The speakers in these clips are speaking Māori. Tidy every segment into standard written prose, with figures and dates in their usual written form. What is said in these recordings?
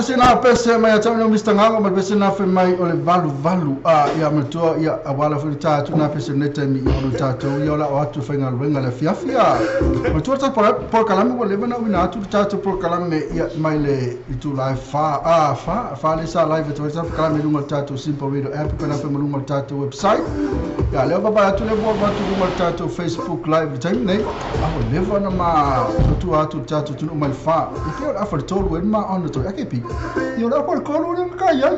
Sina pese mai atau no Mr. Gago ma pese na fe mai o le valu ia matua ia awala fu tatu na pese neta mi o tatu ia la o atu fenga wenga le fiafia ma tu ta por kalame o le bana wina atu tatu por kalame ia mai le itu live fa le sa live tu ta kalame lunga tatu simple radio app kana fe lunga tatu website ia le baba atu le bo batu lunga tatu Facebook live time nei a le vana ma tu atu tatu tu mai fa ia a for tolu ma on to ke pi yo la por ko lu ka ya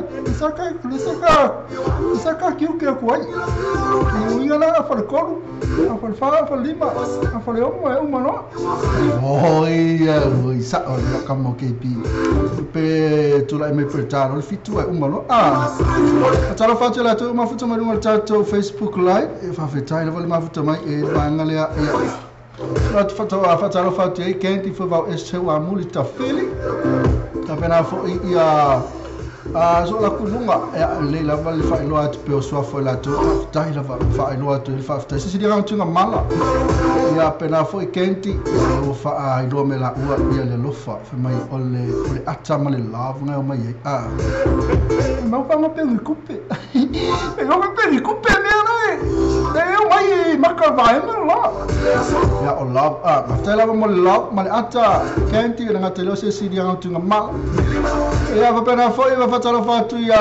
saka kiu ke ko ai yo la por ko por fa por lima por yo mo no oi sa ka mo ke pi pe tu la me pertaro il fitu è no talo faccio la tu ma futo mai un chat Facebook live e fa fetai la ma futo mai e mangale ya la faccio fatto e che ti fa e wa mulita fili appena fo ia so la kulunga le la vale fa lo at pe so fa la tu dai la fa lo at il fa si dirà tunga mala ia appena fo e kenti lo fa lo me la ua ia le lo fa mai ole atama le lava nga mai ma fa ma pe ricupe e lo pe ricupe me e eu mai ma ka vai ma la ya o lava ma te lava mo lava ma ata kenti nga te lo si dirà tunga mala e appena fo talo fatto ia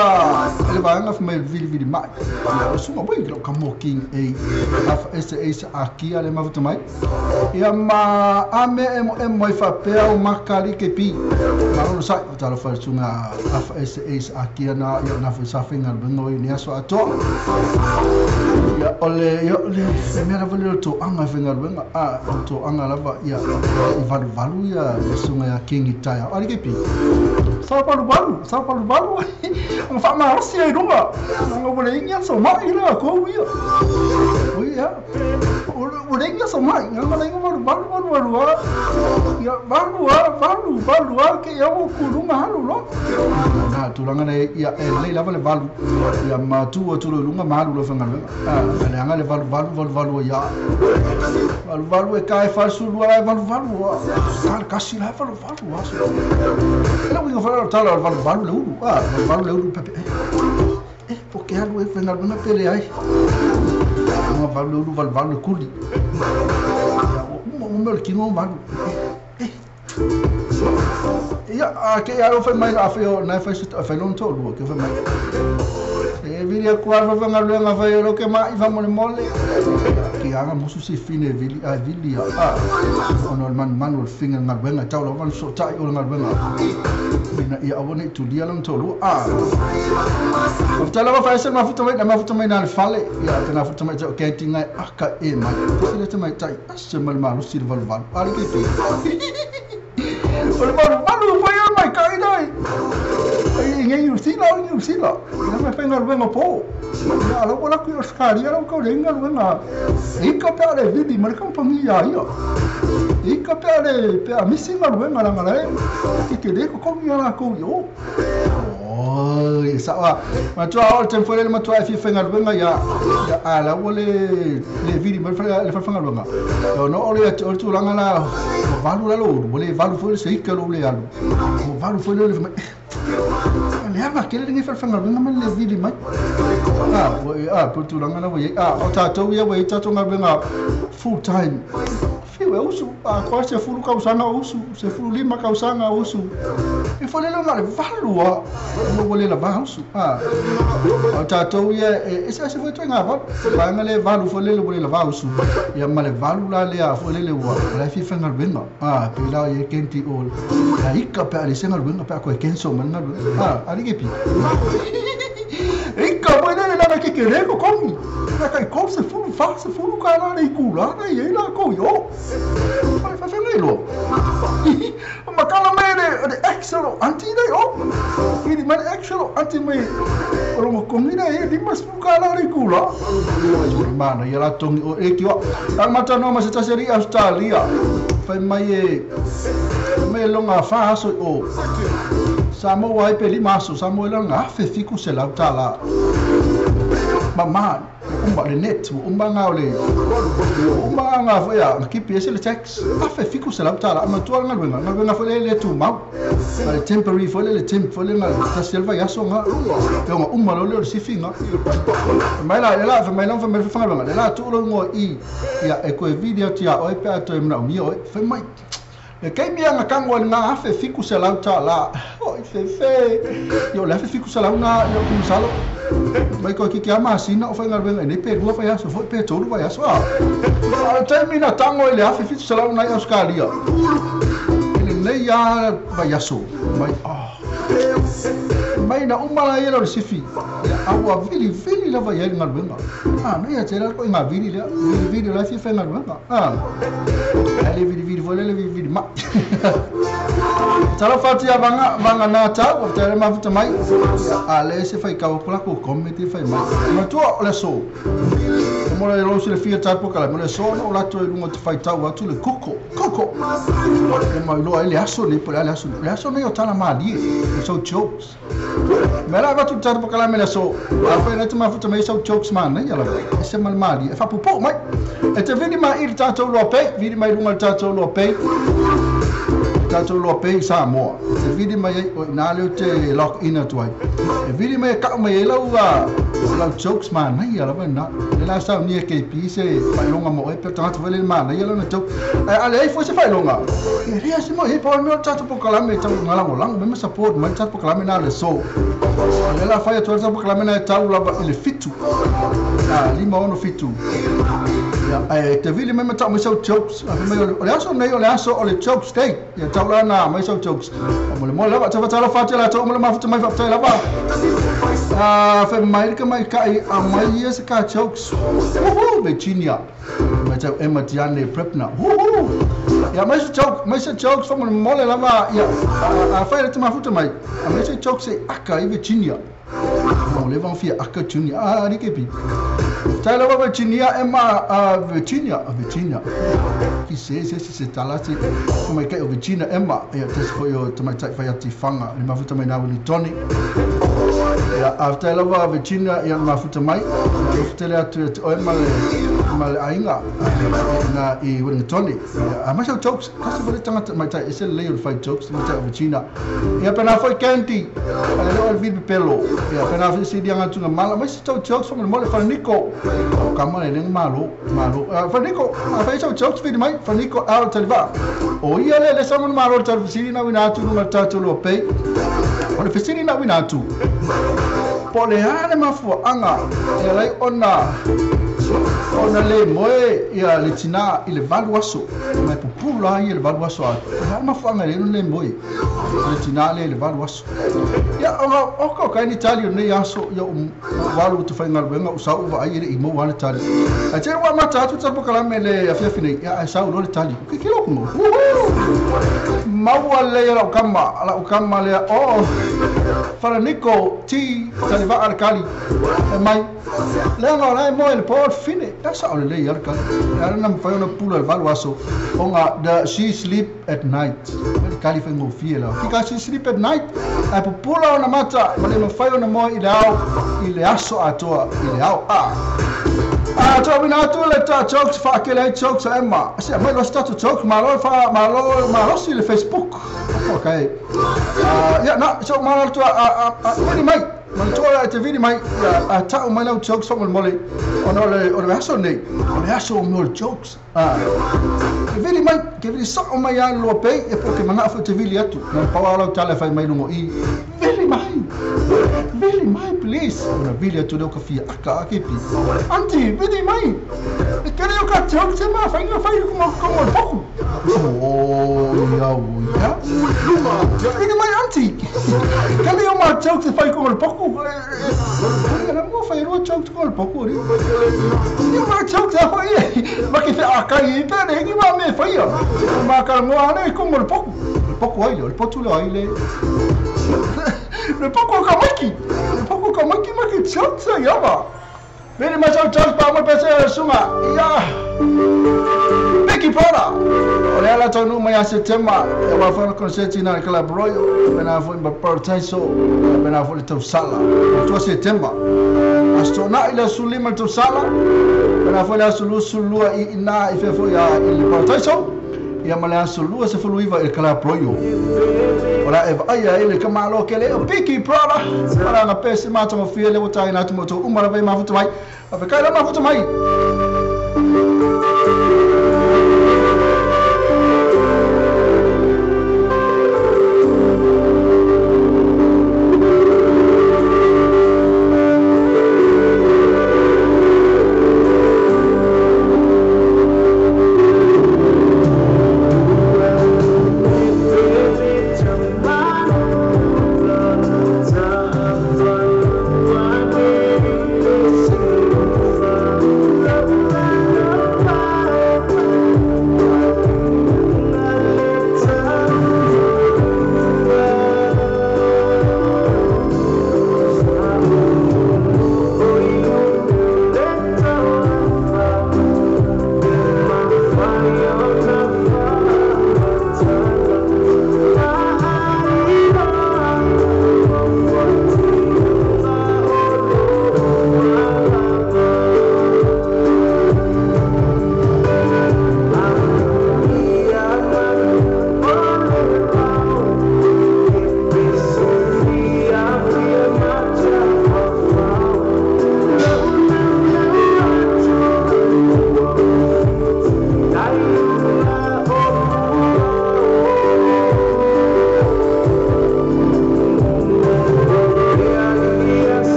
le vanga fa mai vili mai sono poi lo kamoking e esse aqui ale ma vuto mai ia ma ame mai fa pe o makali ke pi ma non sai talo fatto una esse aqui na fa sa finga no ni aso ato ia ole le me la volevo to anga finga benga to anga lava ia valu ia sunga ya kingi tai ali ke pi sa palu ang fa ma si ai dunga ang boleh ingat so mai la ko wi ya boleh ingat so mai ang boleh ingat baru ya baru ke ya ko dunga halu lo na tulanga na ya le la vale balu ya ma tu lunga malu lo fanga ale anga le balu ya balu e kai fa su lo balu kal kasi la balu ela wi fa tala balu le balu pepe porque algo é final na pele ai uma balu culi um meu que não balu ya que eu foi mais afio na foi não todo que foi mais e viria qual vai vangar lenga vai lo que mais vamos mole que haga musu si fine vilia normal manual finger na benga tau lo van so tai o na benga ina ia awone tu dia long tolu Tala va faz ma futo mai na fale ya tena futo mai ke tinga aka e mai ile te mai tai asmal malu sir val ali ke ti Balu foi mai kai dai ngai usila na me penga luenga po ya lo bola ku oskari ya lo ko lenga luenga ika pe ale vidi marka pamia ia ika pe ale pe a missing luenga la ngala e ke de ko mi ala ko yo sawa ma tu al tempo le ma tu ai fenga luenga ya ala wole le vidi mar le fanga luenga no ole tu langa la valu la lo wole valu fo se ika lo le alu valu fo le le ama que ele ninguém fanga luenga ma le vidi mai por tu langa la we o tato ia we tato nga benga full time eu uso a quase furu causanga uso se furu lima causanga uso e foi le ngale valua no vole la uso o tato ia esse foi tu ngava ba ngale valu foi le vole la uso ia male valu la le a foi le wa la fi fanga benga pela ye kenti ol la ika pe ale senga benga pe ko kenso manga ali ke pi ika poi le la ke kereko komi na kai ko se furu kana le kula na ye la ko yo Vai fazer nilo. Ma kala mene de excellent anti dai Ini man excellent anti me. Ora mo komina e di mas kala le kula. Mana ya la tongi o e kiwa. Al mata no ma sta serie Australia. Fai mai me longa fa so o. Samoa ai peli maso Samoa longa fe fiku se la tala. Mama le net nga foi a kipi esse le tax afa fico se la tala ma tu nga luenga foi le tu mau ale temporary foi le temp foi nga ta selva ya so nga uma lo si finga mai la fa mai non fa me fa nga la tu lo ngo i ya e ko video tia o pe ato e mna mi o foi mai e kai mi nga kango nga afa fico se la tala o fe yo la fico se la una yo cum salo Vai ko ki ama sina o fa ngar ben ne pe rua fa ya so foi pe todo vai so termina tango ele afi fitu sala na Australia ele ne ya vai so vai mai na umala ia lo sifi awa vili lava ia ngal benga no ia tera ko nga vili la fifa ngal benga ali vili volele vili ma tala fati ya banga na ta o tera mafuta mai ale se fai ka pula ko committee fai mai ma to le so mo le ro se fia ta po kala mo le so no la to lungo te fai ta wa tu le koko e mai lo ele aso ni po ale aso me o tana mali so jokes Mela va tu tarpo kala mela so. Apa na tuma futa mai so jokes man, né? Ela esse mal mali. Fa popo mai. E te vidi mai il tato lo pe, vidi mai lunga tato lo pe. Tato lo pe sa mo. E vidi mai na le te lock in at way. E vidi mai ka mai la jokes man, né? Ela va na. Ela sa ni ke pise fa lunga mo e pe tato vele man, né? Ela na joke. Ale ai fosse fa lunga. E ria se mo e po no tato po kala me tato ngala mo lang, me support man tato po kala me na le so. Ela fai tu essa proclama na taula ele fitu lima ono fitu te vili mesmo tá mais jokes olha só olha jokes tem ya taula na mais jokes mole lava tava tala fati la to mole mafuta mai fata lava fe mai que mai kai a mai esse ka jokes Virginia mas é Matiane Prepna ya mais jokes fomos mole lava ya a fai tu mafuta mai mais jokes é aka Virginia on leva fia aka Junior rikepi tala va Virginia Virginia que se talati como é que Virginia Emma e até foi o também vai atifanga ele mafuta mai na o Tony ya after lava Virginia ya mafuta mai tele atu o mal ainga na e Tony mas jokes kasi vale tanga mai tai esse layer fight jokes mai tai Virginia ya pena foi candy ele olvid pelo ya pena foi se dia ngatu mala mas jokes foi mole fa Nico kama ele malo fa Nico fa jokes video mai fa Nico out telva o ia le samon malo telvisini na winatu no tatu lo pay o fisini na winatu pole hane mafu anga ya lai ona le moe ia le tina i le valuaso mai pupula i le valuaso a ma fanga le moe le tina le valuaso ya o ka ni Italia ne aso ya walu tu fainga wenga usau va ai i mo wala Italia a tera wa mata tu tsapo kala mele afia fine ya sau lo Italia ke kilo mo ma wala ya kama le fara Nico ti taliva arkali mai le ngora mo el port fine that's all le yarka era nam fa una pula al valuaso onga she sleep at night el kali fa ngo fiela because she sleep at night a pula una mata male mo fa una mo ile aso atoa ile au to bina tu le ta jokes fa ke le jokes emma se mai lo sta tu jokes malo si le Facebook okay ya na so malo tu ni mai man toa te vidi mai a ta o mai lo jokes fa mole o aso nei o aso mo jokes te vidi mai ke vidi so mai ya lo pe e porque mana fa te vidi atu na pa lo tale fa mai no i vidi mai please na vidi atu do ka fia aka kepi anti vidi mai e kere o ka jokes ma fa como pouco ya vidi mai anti kere o ma jokes fa como pouco era mo fa ro jokes como pouco ri eu ma jokes fa ma que aka i pere ni ma me fa ma calmo ane como pouco ai le potu lo ai le poco kamaki ma que jokes ya ba vedi ma jokes pa mo pese suma ya Vicky Prada olha la tonu mai a setembro e wa fa concerti na Club Royal bena foi ba partenso bena foi to sala to setembro astona ila sulima to sala bena foi la sulu ina ife foi a il partenso ia mala sulu se foi iva il Club Royal ora ai ele kamalo kele Vicky Prada para na pese ma to fie le botai na to umara vai ma futu mai afika la ma futu mai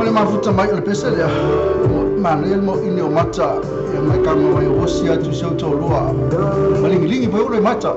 le mafuta mai o le pese lea mana ia mo ini o mata ia mai ka mai o si atu se to loa malingi pa o le mata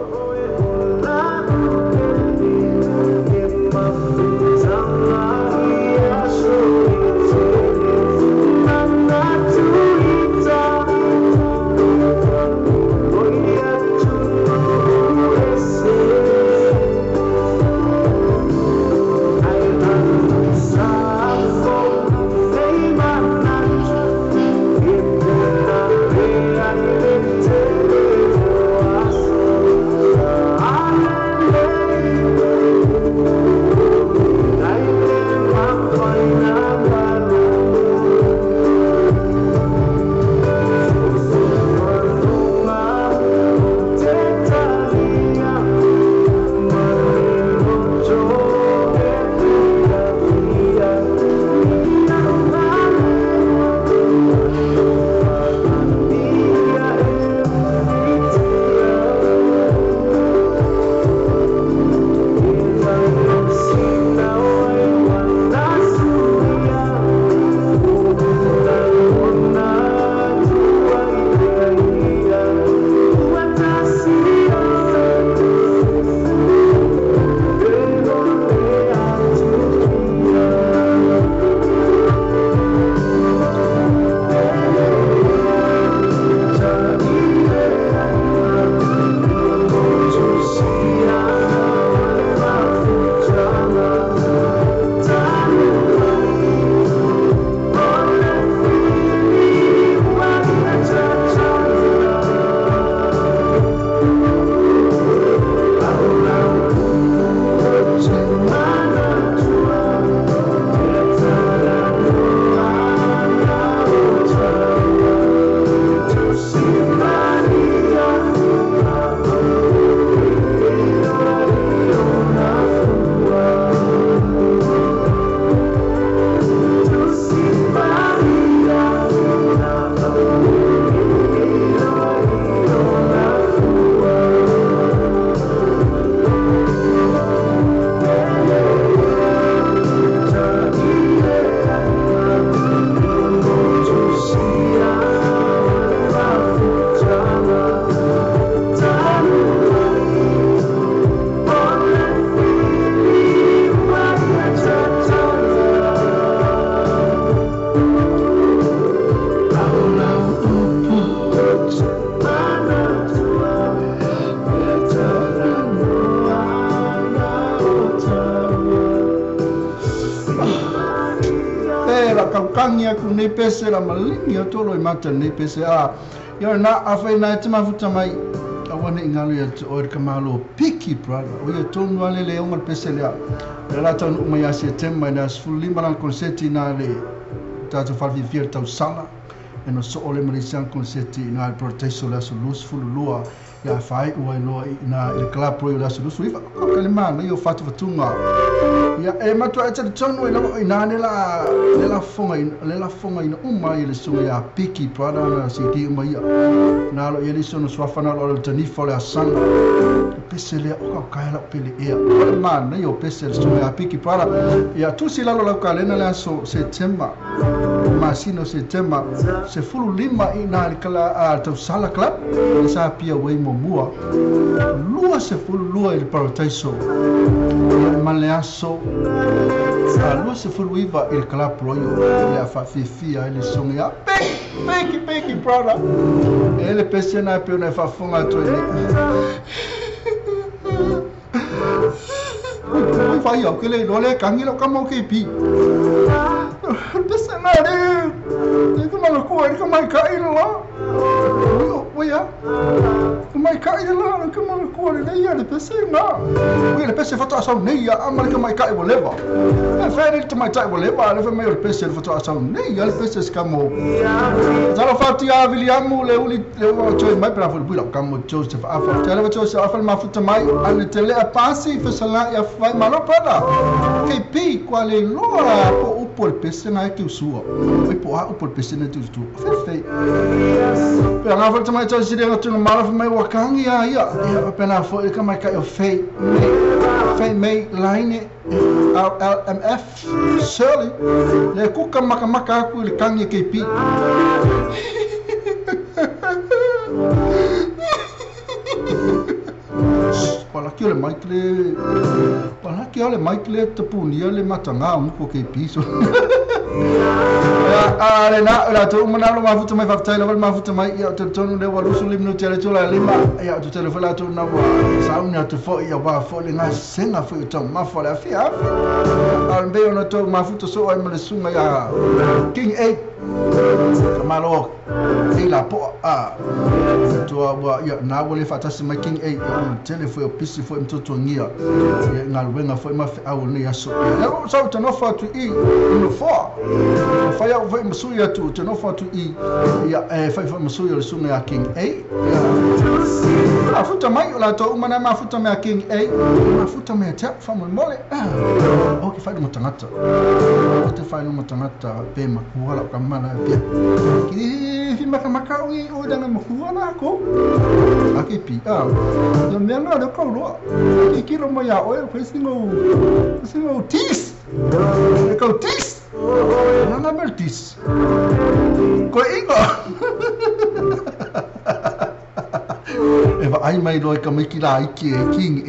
kangia ku nei pese la malingi o tolo I mata nei pese a ia na afai na te mafuta mai awana ingalu ya o ka malo piki brother o ia tonu ale le onga pese le la tonu mai a September na sfuli malan konseti na le tatu falvi fier tau sala e no so ole marisian konseti na proteso la sulus fululua ya fai ua loa na il club pro la sulus ifa kalima na yo fatu fatunga ya e matua e te tonu e na le la fonga ina uma i le sunga ya piki prada na siki uma ia na lo ia sono swafana lo tani fole asanga pese le o ka la pele ia kalima na yo pese le sunga ya piki prada ya tu si la lo ka le na la so September masino September se fulu lima ina il kala tau sala club sa pia wei mua lua se fulu lua il paradiso maleaso lua se fulu iva il club royo le fa fifia ele songa peki brother ele pese na pe na fa fonga to ele fa yo que le dole kangilo kamo ke pi pese na de como lo cuore como kai lo oya mai kai la como lo cuore nei ya de pese na we le pese foto asau nei ya amal que mai kai voleva e fere to mai tai voleva le fe mai le pese foto asau nei ya le pese scamo zalo fatti a Williamu le uli le o choi mai pra ful buila kamo Joseph afa tele cho se afa ma futa mai al tele a passi fe sala ya fai malo pada che pi quale lora po upo il pese na che usua e po a upo il pese na tu fe per na futa mai cho si de no tu mala mai wakangi ya pena fo e kama kai o fe fai mai line LMF Shirley le kuka maka aku le kangi KP Wala ki ole Michael te punia le matanga ko KP so ale na la to mana lo mafuta mai fakta le mafuta mai ya to tonu le walu su limno tele tola lima ya to telefona to na wa sauna to fo ya wa fo le na senga fo to ma fo la fi afi al be ona to mafuta so ai mele sunga ya King 8 kamalo ila po to wa ya na wole fatasi mai King 8 ya tele fo pisi fo mtoto ngia ya ngalwenga fo ma au ne ya so ya so to no for to eat no for faya foi masuya tu no for to eat ya foi masuya sunga ya King 8 ya afuta mai la to umana mafuta mai King 8 mafuta mai tap famul mole okay fai mutangata te fai mutangata pema wala kamana pia ki maka ui o danga mahuana ko akipi no menga do ko ro ki ro mai o foi singo tis ko tis nana meltis ko ingo eva ai mai roi ka mai ki la iki King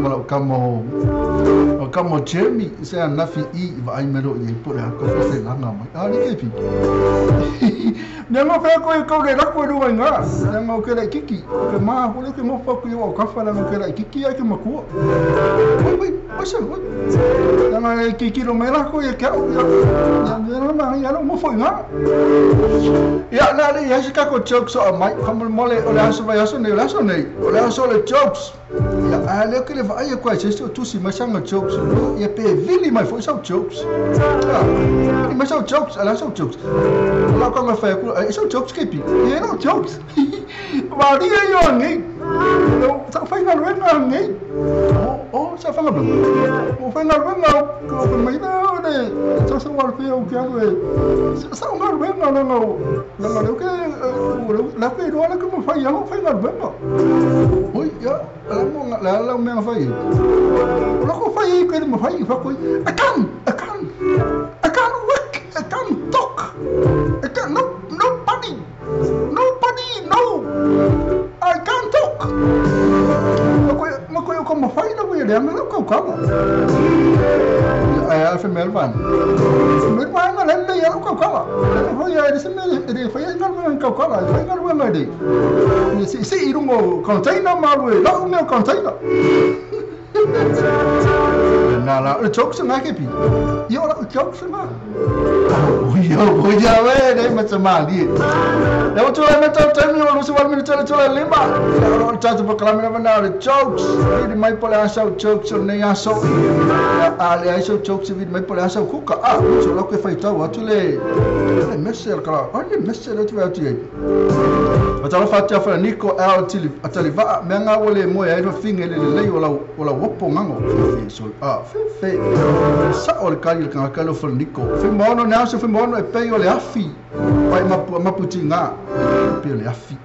mala kamo Jeremy se anafi va ai mai roi po ra ko se langa mai ni kepi nengo fa ko le la ko ru nga nengo ke la kiki ke ma ko le ke mo fa ko yo ka fa la ke la kiki ya ke ma ko oi se ko nengo kiki ro mai la ko ya ka ya no mo fa nga ya na le ya ka ko chok so mai kamul mole o la so vai aso nei o la so le jokes ya ale ke le vai ko ai se tu si machanga jokes ya pe vili mai foi so jokes mas so jokes ala so jokes la ko ma fa ko so jokes ke pi ya no jokes ma dia yo ngi no sa fa ngal wen ngi sa fa ngal o fa ngal wen ko mai na de so wal pe o ke ave sa ngal wen no ke la pe do la ko ma fa ya fa ngal wen no oi ya la me fa yi la ko fa yi ko ma fa yi fa ko I can't work, I can't talk, I can't, nobody, no, I can't talk. Makoy ko mafay na ko yan, ano ko kama? Ay alfa melban. Melban na lang na yan ko kama. Ano ya di semel di fay ngal ko kama, fay ngal na di. Si irung mo container malwe, la mo container. Nah, jokes na kepi. Yo la jokes na. Yo we dai macam mali. Dah tu lah macam time yo lu sebab minit cala lima. Kalau cakap berkelam mana jokes. Ini mai pole asal jokes ni asal. Ali asal jokes ini mai pole asal kuka. So la ke fai tahu tu le. Mesel kalau. Ani mesel tu tu. Atau fatia fa Nico ataliva menga wole mo ya no finge le wala wopo ngango. So fe sa ol kali kan kalo for Nico. Fe mono na so fe mono e pe ole afi. Pai maputinga. Pe ole afi.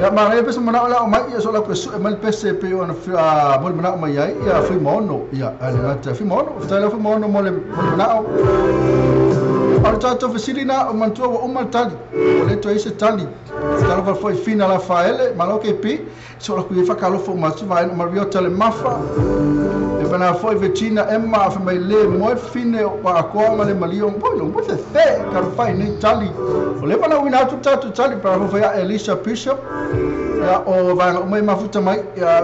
Ya ma e pesa mana ola mai so la ko so mal pese pe ona bol mana mai ya fe mono ya ala ta fe mono fa la fe mono mo le mana Artato Vasilina mantua wa umal tali. Ole to ise tali. Talo va foi fina la faele, maloke pi. So la kuifa kalo fo masu vai no mario tele mafa. E bana foi vecina Emma fa mai le mo fine wa ko male malio polo mo se fe kalo fai ni tali. Ole bana wina tu tatu tali para fa ya Elisha Bishop. Ya o va mai mafuta mai ya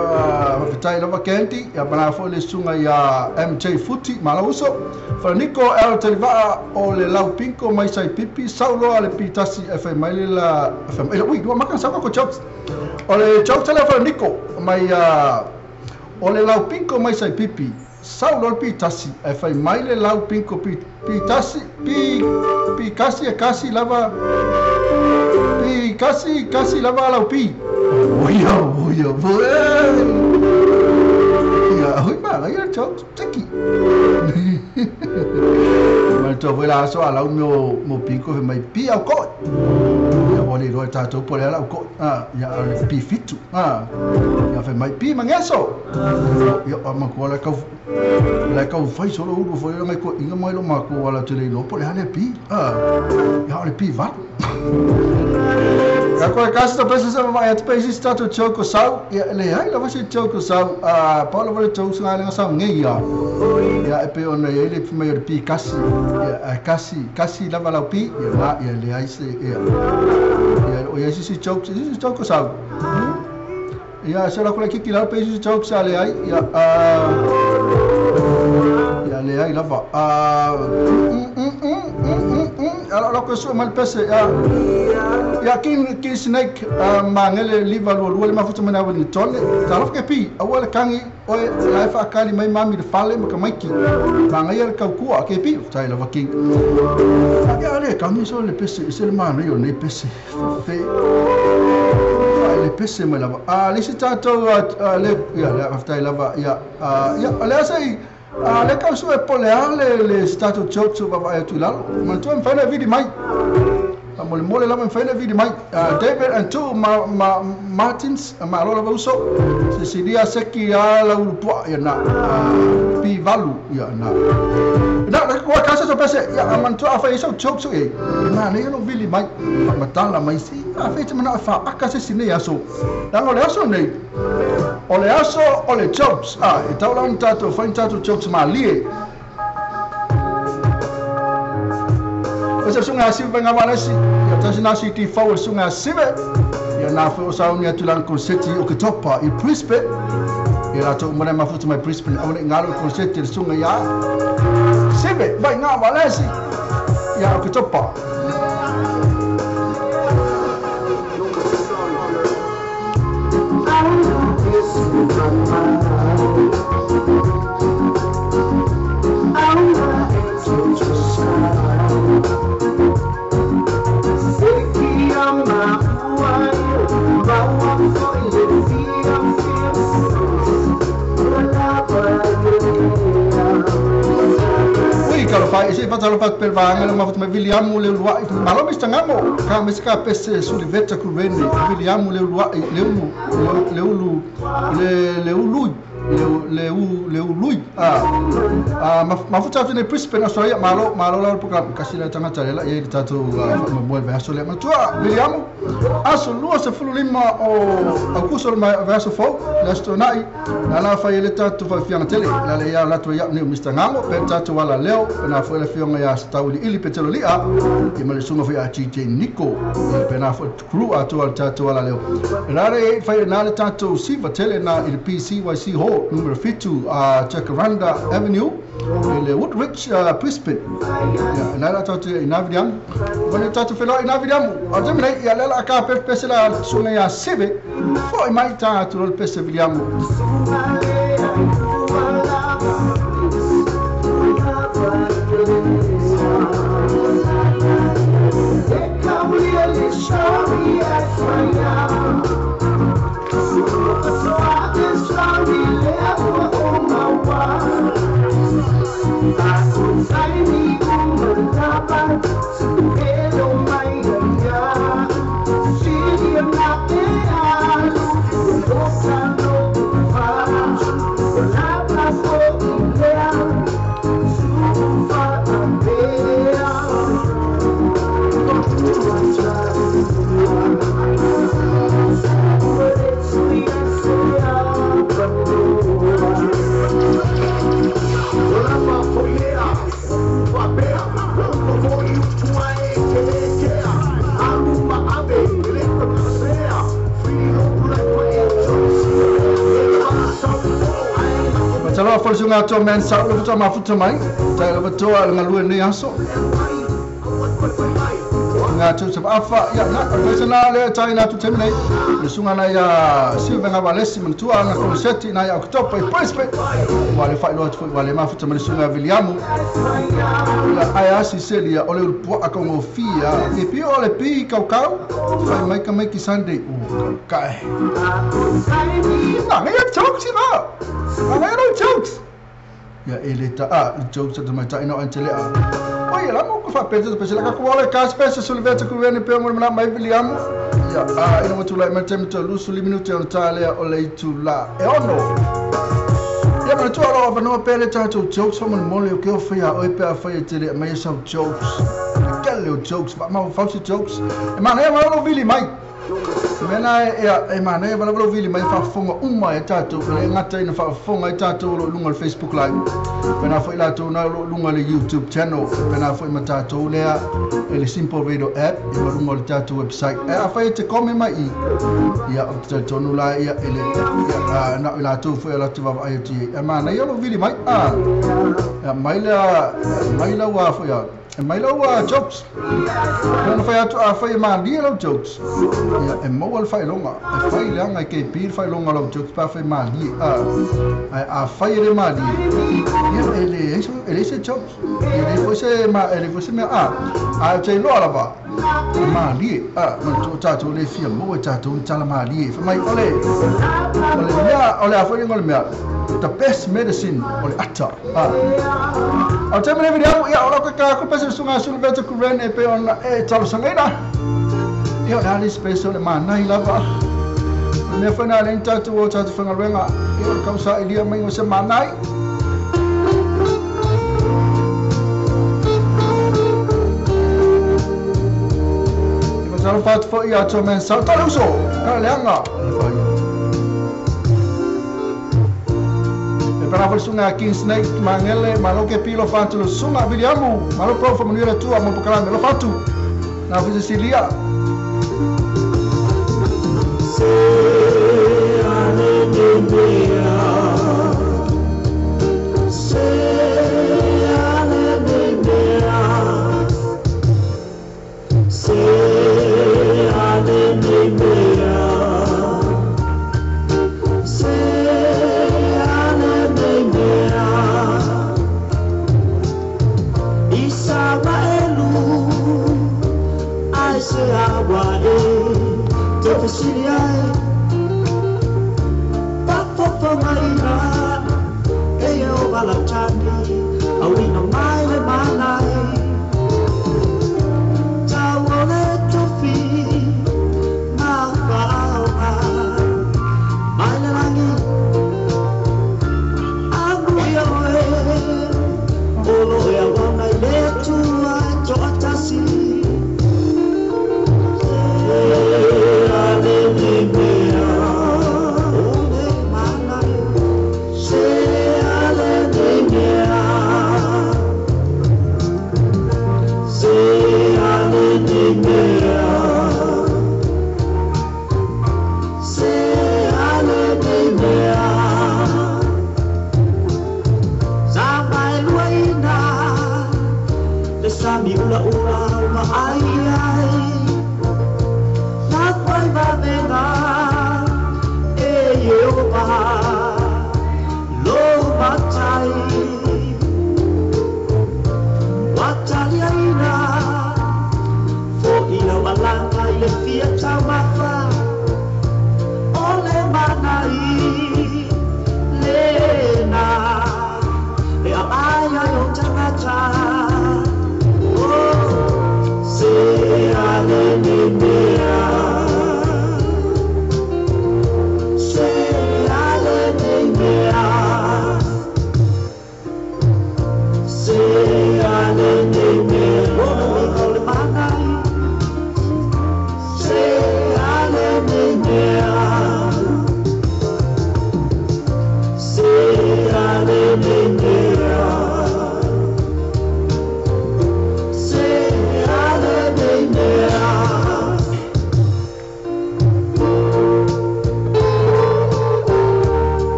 vitai lova kenti ya bana foi le sunga ya MJ Futi malauso. Fa Nico el telva o le lau pinko mai sai pipi saulo ale pitasi fa mai la fa ele ui dua makan sa ko chops. Ole chops la fa Nico mai ole lau pinko mai sai pipi saulo pitasi fa mai le lau pinko pitasi pi kasi lava pi kasi lava lau pi. Oyo. Ya, hui ma, ya chops tiki. to vela so ala mo piko mai pi au ko ya wale ro tato po ala ko ya pi fitu ya fe mai pi mangeso ya ma ko la ka fai solo u fo ngai ko inga mai lo ma ko wala tele no po ala pi ya ole pi va ya ko ka sta pesa sa mai at pesa stato choco sau ya le ai la vasi choco sau pa lo vale choco sa nga sa ngai ya e pe ona ele mai pi kasi ya kasi la vala pi ya le ai se ya o ya si choco sau ya se la ko ki la pe si choco sa le ai ya le ai la va ala ko so mal pese ya kin snake mangele liva lo le mafuta mana wani tole talof ke pi awala kangi o la fa kali mai mami de fale ma kamaki mangayer ka ku ke pi tai la vaking ya le kami so le pese se le mano yo ne pese fe le pese ma la le sitato le ya la aftai la ya le sai le causa è poleale le stato chocho va tu la ma tu fai una video mai mole la fai una video mai David and two Martins ma allora va uso se si dia secchi ala un po' ya na pi valu ya na ko casa so pese ya man tu fa iso chocho na ne no video mai ma tala mai si fa mana fa akase sine ya so dan ole so nei ole aso ole chops itaula un tato fa tato chops ma lie esa sunga sive nga wala si ya tasina city forward sunga sive ya na fa usauni atulan konseti okitopa I prispe ya to mwana mafuta mai prispe au ngalo konseti sunga ya sive vai nga wala si ya okitopa Se fatalo fat per vanga ma fat me William le lua ma lo mi stangamo ka mi ska pesse sulle vetta ku vende William le lua le ulu ma futa tene prispe na soia malo la program kasila tanga talela ye tato ma boy verso le ma tua William aso lua se fulu lima o akuso ma verso fo la stonai la fa ele tato fa fiana tele la le ya la to ya ne mistangamo per tato wala leo na fo le fiona ya stauli ili petelo lia e ma le sunga fa TJ Nico per na fo crew ato al tato wala leo la re fa na le tato si va tele na il PCYC ho numero 52 Jacaranda Avenue le Woodridge Brisbane ya la tatu inavidiam wala tatu felo inavidiam ajamle ya la ka pese la sunga ya sebe foi mai tatu lo pese vidiam Kalau forse un altro mensa lo facciamo a futo mai sai lo faccio alla lue ne aso ngacho se afa ya na professionale tai na tu temne sunga na ya silva nga valesi mtua na konseti na ya oktopa iprespe wale fa lo wale ma futo mai sunga William la aya si selia ole po akongo fia e pio ole pi cacao fai mai ki Sunday kai na me jokes ma no jokes ya eleta jokes at mai taino antele oi la mo ko fa pete pese la ka ko le ka spesa sul vete ku vene pe mo na mai William ya ina mo tula mai temto lu sul minuti on tale o le tula e ono ya ma tula o no pele tato jokes mo mo le ke o fa oi pe fa tele mai so jokes kello jokes ma false jokes e ma ne ma lo vili mai mena e mana e balo vili mai fa fonga uma e tato e ngata ina fa fonga e tato lo lunga Facebook live pena foi la to na lo lunga le YouTube channel pena foi matato le le simple radio app e lo lunga le tato website e fa te come mai ia tato no la ia ele ia na la to foi la to va ai ti e mana io lo vili mai mai la wa foi mai la jokes non foi a foi ma dia lo jokes e mo al fai longa e fai langa ke pir fai longa lo jokes pa fai ma di a fai re ma di ele se jokes ele fosse me a c'è lo la va ma di ma to tato le fia mo tato un tala ma di fa mai ole a fai ngol me the best medicine ole ata a te me video ya ora ka ko pese sunga sul vete ku rene pe on e talo sangaida io ali spesso le manai lava me fa na lenta tu o tatu fanga renga io causa ilia mai o se manai io sono fatto fuori a to men salta lo so lenga para versunga king snake mangele malo ke pilo fantu lo sunga vediamo malo pro fa maniera tua mo pokala lo fatu na visi silia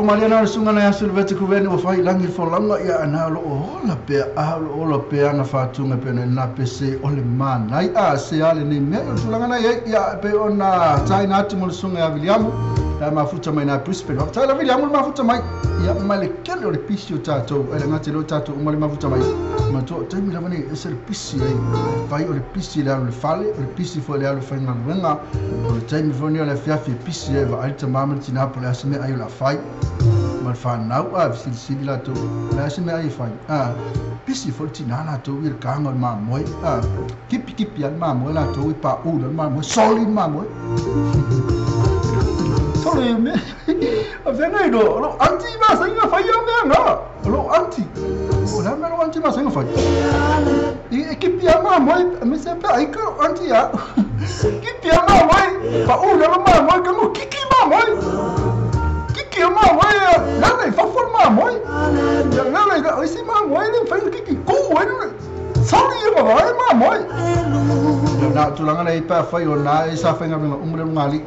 Mariana sunga na yasul vete ku veni o fai langi fo langa ia ana lo ola pe ola pe ana fatunga pe na pc ole man ai se ale ni me tulanga na ia pe ona taina atu mo sunga ya William la mafuta mai na Brisbane ta la vile amul mafuta mai ia male kele o le pisi o tatou ele ngate lo tatou male mafuta mai ma to taimi la vane ese le pisi ai vai o le pisi le le fale o le pisi fo le alu fainga wenga o le taimi fo ni le fiafi pisi e va alta mama tina po le asme ai la fai mal fa nau a sili la to la asme ai fai pisi fo tina la to ir kanga ma moi kipi an ma moi la to pa u ma moi solid ma moi sorry me avena lo anti ma senga fai ya nga lo anti o la me lo anti ma senga fai e che piama moi mi sempre ai che anti ya che piama moi pa o la ma moi che mo kiki ma moi kiki ma moi la ne fa forma moi ya la ne si ma moi ne fai kiki ko sorry ma moi na tulanga nei pa fai o na isa fenga me umre ngali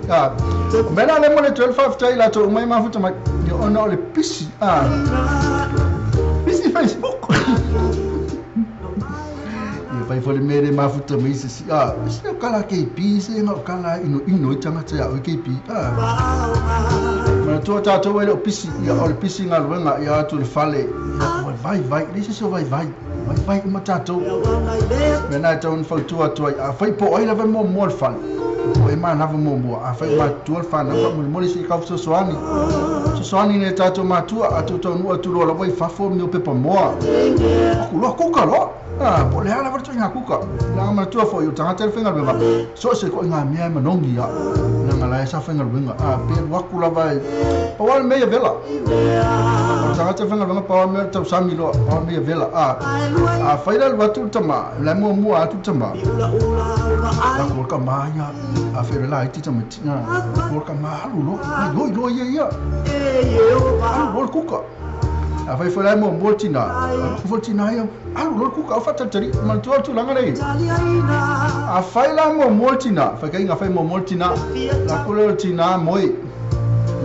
mena le mole 12 tai la to mai mafuta mai yo ona le pisi pisi Facebook ye fai fole mere mafuta mai si si kala ke pisi no kala ino tanga tsa o ke pi ma to ta to le pisi ya o le pisi ngal wenga ya to le fale vai this so vai matato mena ton fal tua a fai po ai lava mo fal o e mana va mo a fai ma tua fa na mo si ka so soani ne tato ma tua a to no tu lo vai fa fo mi pe pa mo ku lo ku ka lo po le ala verto nga ku ka na ma tua fo yo tanga tel fenga ba so se ko nga mi ma nongi ya na ngala sa fenga wenga pe wa ku la vai pa wal me vela tanga tel fenga ba pa me tau sami lo pa me vela fai la watu tama la mo atu tama la ko ka manya a fere la iti tama tina ko ka malu lo ya lo kuka a fai fai mo tina ya lo kuka fa tari man tu langa nei a fai la mo tina fa kai nga fai mo tina la ko lo tina moi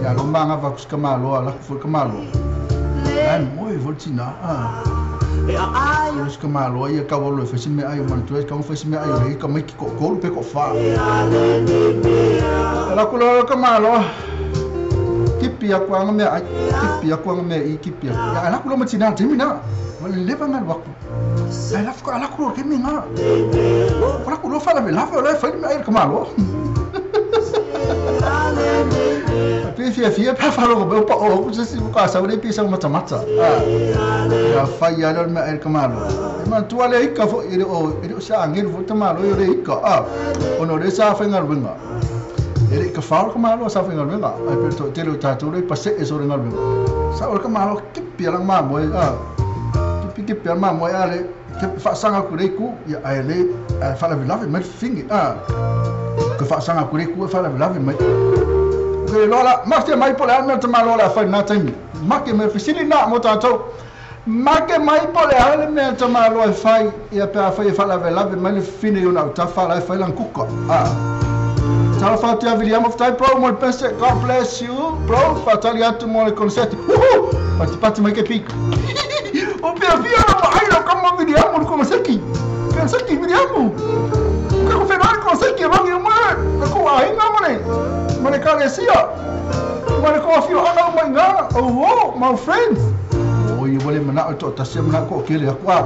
ya lo manga va ku ka malo la ku ka malo la moi voltina Os kamalo ia ka wolo fesi me ai man tu ka fesi me ai ka mai ko pe ko fa la kulo kamalo kipi aku ang me ai kipi aku ang me I kipi ya la kulo matina timina le ba ngal waktu ai la kulo ke minga la kulo fa la fa me ai kamalo Fia pa falo ko pa o ko si ko sa wala pisa mata ya fa ya lo me el kamalo man tu ale ikka fo ire sa angel fo tamalo ire ikka ono le sa fa ngal wenga ire ka fa kamalo sa fa ngal wenga ai per to telo tatu re passe e so ngal wenga sa o kamalo ki pilang ma mo ki pilang ma mo ale ke fa sanga ku re ku ya ale fa la lave me fingi ke fa sanga ku re ku fa la lave me ke lola mas mai pole ana te malola fa na timi make me fisili na mo tato make mai pole ale me te malola fa ia pa fa la vela me fine yo na ta fa la fa lan kuka tala fa te William of Thai Pro mo pense God bless you bro fataliato mo le concetti pati mai che pic o pia ma ai lo come vediamo come secchi pensa che vediamo che fa con secchi va io ma ko ai ma ne kalesia ma ne ko fio ana mai nga my friends you boleh mana to tasia mana ko kile akwa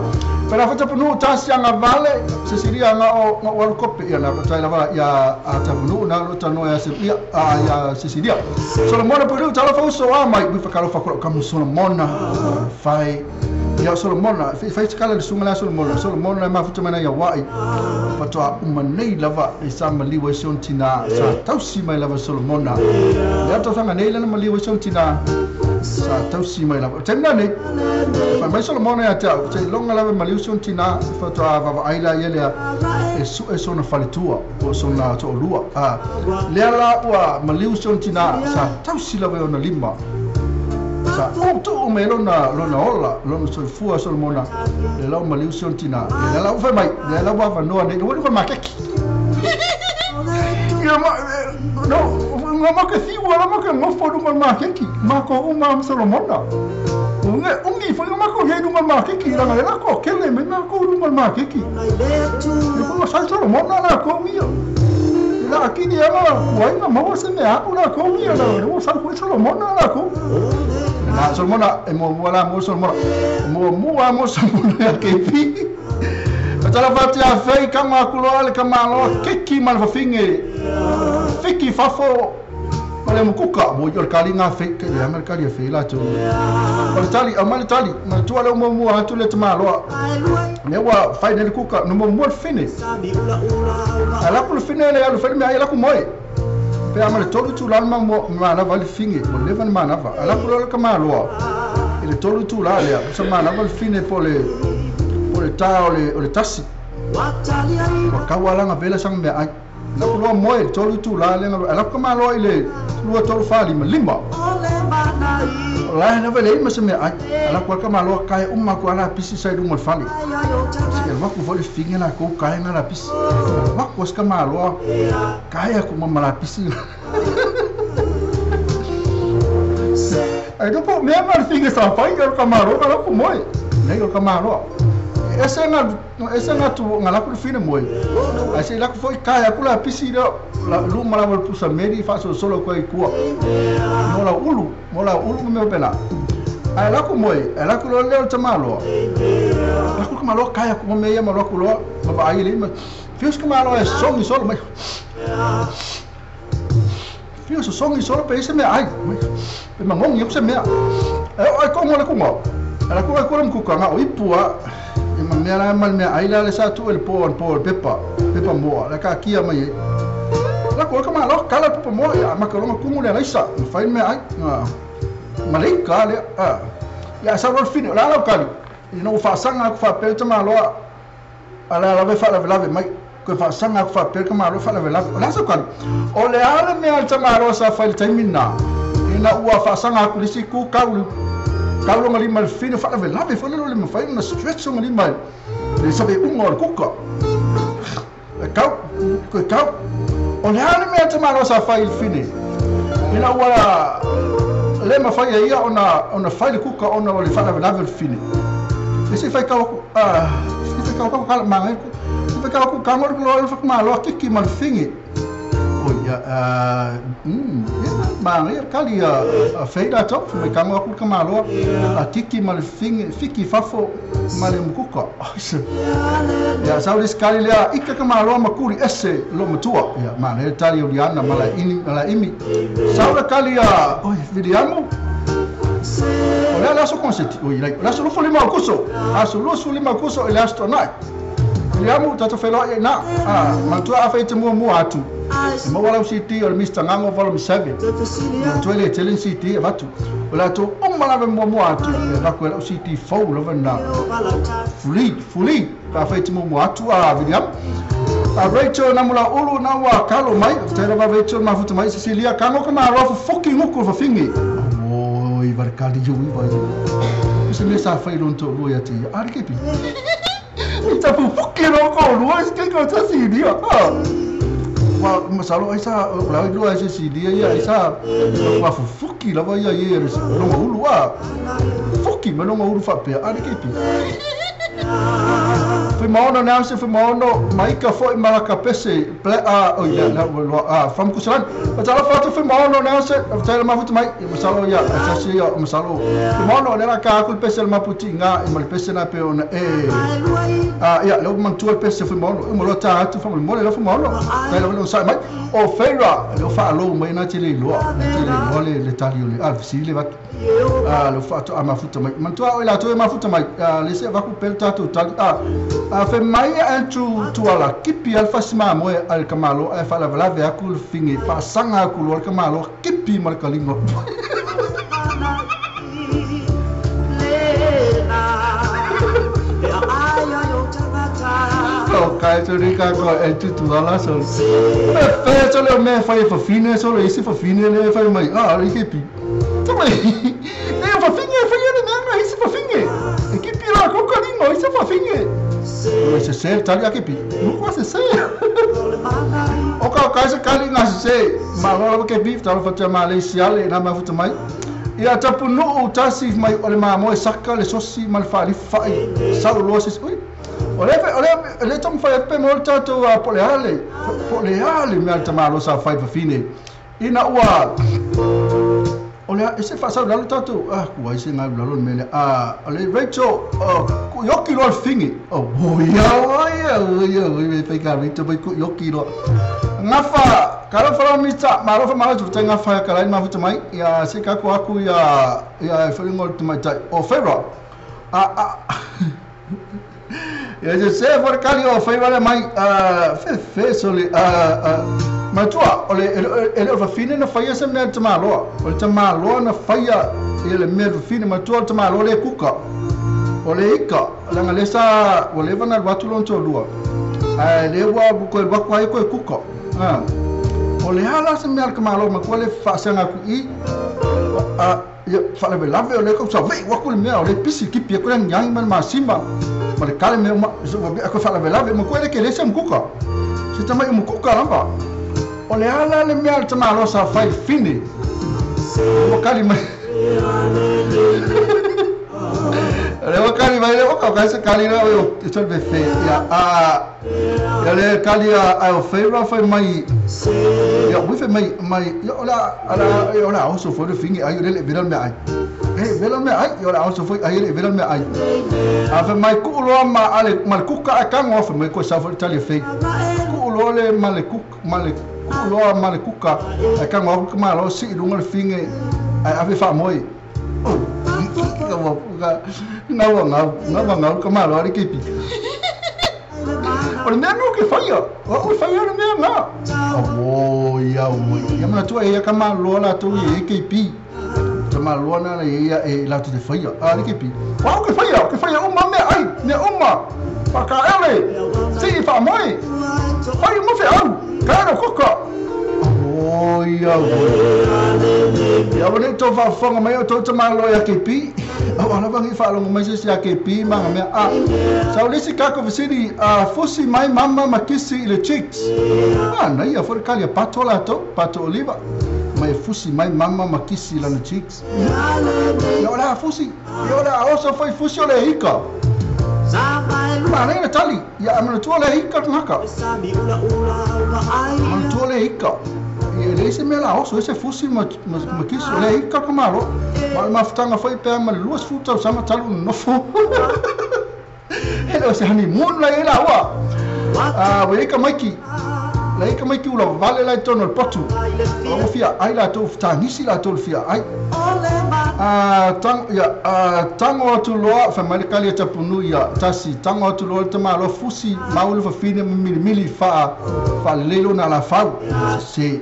pera fa tapunu tasia nga vale se siria nga o World Cup ya na ta lava ya atapunu na lo tano ya se ya Sicilia Solomon pelu tala fa so mai bi fa kalo fa ko kam Solomon fai ya Solomon fai skala de sungala Solomon na mafuta mana ya wai fa to umanei lava isama liwe sontina sa tausi mai lava Solomon ya to fa nei lana liwe sontina sa tausi mai lava tenna nei fa mai Solomon ya ta se longa lava liwe sontina fa to va aila yele e so na falitua o so na to lua le ala wa liwe sontina sa tausi lava ona lima sa tu melo na ola so fu Solomon le la ma liu sontina le la fa mai le la va no ne wo fa makeki ya ma no ma ke si wala ma ke mo fo du ma makeki ma ko ma Solomon na ungi fa ma ko he du ma makeki la la ko kele me ma ko du ma makeki ko sa Solomon na ko mio la kini ama kuai na mau se me aku la ko ia la no sa ko Solomona la ko na Solomona mo wala mo Solomona mo Solomona ke pi Patala fatia fei kama kuloale kama lo kiki mal fafinge fiki fafo male mukuka mo yo kali nga fei ke ya mal kali fei la tu tali amal tali ma tu ala mo atu le tama lo ne wa final kuka no mo fini ala ku fini le ala fini ala ku moi pe amal tolu tu la mo ma na val finge mo le van ma na va ala ku lo kama lo ile tolu tu la le so ma na val fini pole o le tasi o kawala nga vela sang me ai na kulo moe tolu tu la le ala kama lo ile lua tolu fali lima la na vela ima se me ai ala kwa kama lo kai umma ko ala pisi sai du mo fali si el maku voli finge na ko kai na la pisi maku ska ma lo kai ko ma la pisi ai dopo me ma finge sa fai ko kama lo ala ko moe nei ko kama lo esa nga tu ngala ku fine moy asi la ku foi kaya ku la pisi do la lu mala wal pusa meri fa solo ko i ku mola ulu me pena ai la ku moy ala ku lo le tamalo la ku malo kaya ku me ya malo ku lo ba ai le fios ku malo é songi solo mas fios songi solo pe ese me ai me ngong yep se me ai ko mo le ku mo ala ku ku ka nga o ipua ma mera mal me ai la sa tu el po pepa mo la ka kia mai la ko ka ma lo kala pepa mo ya ma ko ma kumu le isa fai me ai ma le ka le ya sa ro fini la lo ka no fa sanga ku fa pe ma lo ala la ve fa la mai ko fa sanga ku fa pe ka ma lo fa la sa ka o le ala me al ma lo sa fa il termina ina ua fa sanga ku lisi ku ka kalau ngali mal fine fa la ve fa le me fa na stretch ngali mal le sabe ngor kuka kau on hana me tama no sa fa il fine ina wala le ma fa ia ona fa kuka ona le fa la ve fine ese fa kau ese kau kala mangai ese kau ku kamor lo fa ma lo kiki mal fingi oh ya mangai kali feida top me kamor ku kamalo atiki mal fingi fiki fafo mal mkuka ya saudi skali le ika kamalo makuri ese lo matua ya mangai tali uliana mala imi saudi kali oh vidiamo olha lá só conceito oi lá só foi mal curso só lima curso ele astronaut Liamu tata felo na matua afeite mo atu mo wala city or Mr Ngango volume 7 to ele telling city vatu wala to mala mo atu na ko city fo lo venda fully afeite mo atu vidiam Rachel na mula ulu na wa kalo mai tera va Rachel mafuta mai Cecilia kango kama rofu fucking huko fa fingi oi varkali jo iba se me sa fa ilonto loyati arkepi Ita fuki roko luas ke ko sa sidia wa masalo isa la lu isa sidia ya isa wa fuki la va ya ye no ulu wa fuki me no ulu fa pe arkepi foi maono na se foi maono maika foi maraka pese o ya na from kusalan patala foto foi maono na se tele mafuta mai masalo ya asasi ya masalo foi maono na ka kul pese maputi nga mal pese na pe ona ya lo man tu pese foi maono mo lo ta tu foi mo lo foi maono tele lo sai mai o feira lo fa lo mai na tele lo le talio le alfisi va lo fatto a mafuta mai man tu la tu mafuta mai le se va ku pelta tu tal fe mai tu ala kipi alfa sima mo al kamalo e fa la ve akul fingi pa sanga akul al kamalo kipi mal kalingo okay so rica ko e tu ala so fe so le me fa fine so le si fa fine le fa mai le kipi também nem fa finge fa ele não esse fa finge equipe lá com carinho esse fa finge mas se ser tá ali equipe não pode ser o caso cali na se malo que vive tá fa Malaysia le na ma futa mai ia tapu no tasi mai ole ma mo saka le sosi mal fa li fa sa lo se oi ole tam fai pe mo tato a po le ale me al tamalo sa fai pa fine ina ua ole ese fa sa lalu tato ku ai se ngai lalu mele ole Rachel ku yoki lo fingi boya we pe ka Rachel pe ku yoki lo ngafa kalau fala mita maro fa maro tu ngafa kala ma futa mai ya se ka ko aku ya feeling tu mai tai o fero ya je se for kali o fero mai fe sole ma tua ole ele fa fine na faya se me tamalo o tamalo na faya ele me fine ma tua tamalo le kuka ole ika la ngalesa ole vana watu lonto lua le wa bu ko wa ko kuka ole hala se me alkamalo ma ko le fa sanga ku I ya fa le lave ole ko sa ve wa ko le me ole pisi ki pia ko nyang man ma simba ma le kale me ma so ko fa le lave ma ko le ke le sem kuka se tama mu kuka lamba ole hala le me alkamalo sa fa fini mo kali ma le wakali mai le waka se kali na o tso be fe ya le kali a o fe ra fa mai ya wi fe mai ya ola o so fo de fingi ayo le viral me ai viral me ai ya o so fo ayo le viral me ai a fe mai ku lo ma ale mal ku ka o fe mai ko sa fo tali fe ku lo le mal ku ku lo mal ku ka o ku ma lo si dungal fingi a fe fa moi ngau kamalo ari kepi o me no ke faya o faya no me nga ya ma tu e kamalo la tu e kepi kamalo na e la tu de faya ari kepi wa ke faya o ma me ai me uma pa ka ele si fa moi faya mo fe au ka no koka ya bone to fa fonga mai to tamalo ya kepi ona bangi fa longo mai se ya kepi manga me sa ulisi kako visidi fusi mai mama makisi ile chicks na ia for kali patola to pato oliva mai fusi mai mama makisi la no chicks ya ora fusi ya ora also foi fusi ole hika ma na tali ya amana tu ole hika tunaka amana tu ole hika ele se me la oso ese fusi ma kisi ole ika kamaro ma ftanga foi pe ma luas futa sama talu no fo ele se hani mun la ila wa we ika maiki la ika maiki ula vale la tono potu o fia ai la to ftanga nisi la to fia ai tango tu loa fa malikali tapunu ya tasi tango tu loa tamalo fusi maulu fa fine mili fa lelo na la fa se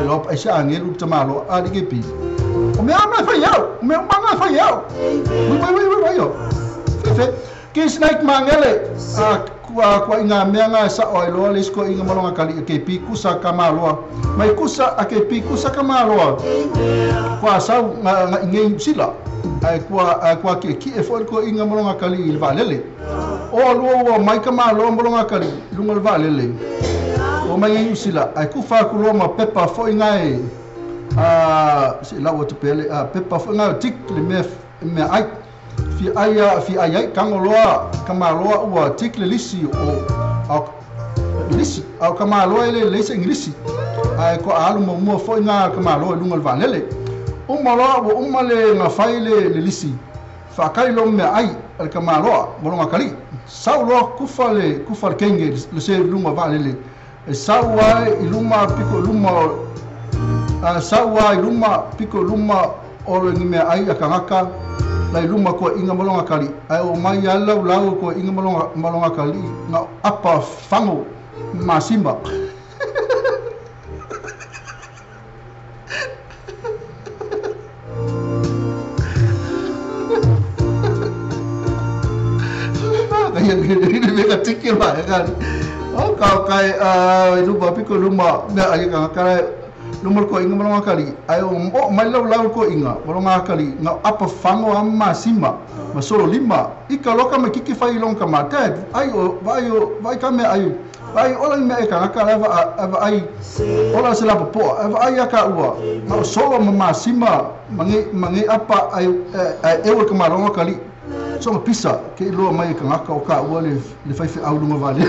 lo pa sha ngelu tamalo adigepi o me ama fa yao we yo fe ke snack mangele kwa inga menga sa oilo lesko inga malonga kali ke piku sa kamaloa mai kusa ake piku sa kamaloa kwa sa ngai sila ai kwa ke ki e for ko inga malonga kali il valele o lo mai kamaloa malonga kali lungal valele o mai sila ai ku fa ku lo ma pepa fo inga si la wo pele pepa fo inga tik le me ai fi ai kangoloa kamaloa ua tikle lisi o lisi au kamaloa ele lesi inglisi ai ko alu mo fo nga kamaloa lungal vanele umaloa wo umale nga faile le lisi fa kai lo me ai al kamaloa bolonga kali saulo kufale kenge le se lunga vanele sawa iluma piko luma sawa iluma piko luma o me ai akangaka lai luma ko inga malonga kali ai o mai ala lau ko inga malonga kali na apa fango masimba ini mega tikir lah kan oh kau kai luma piko luma na ai kan lumur ko inga malonga kali ayo mo mai lau ko inga malonga kali nga apa fango amma sima masolo lima ika loka me kiki fai long ka mata ayo vai kame ayo vai ola me ka ava ai ola sela popo ava ai aka ua ma solo mama sima mangi apa ayo e ka malonga kali songa pisa ke lo mai ka ngaka o ka ua le fai fi au lunga vale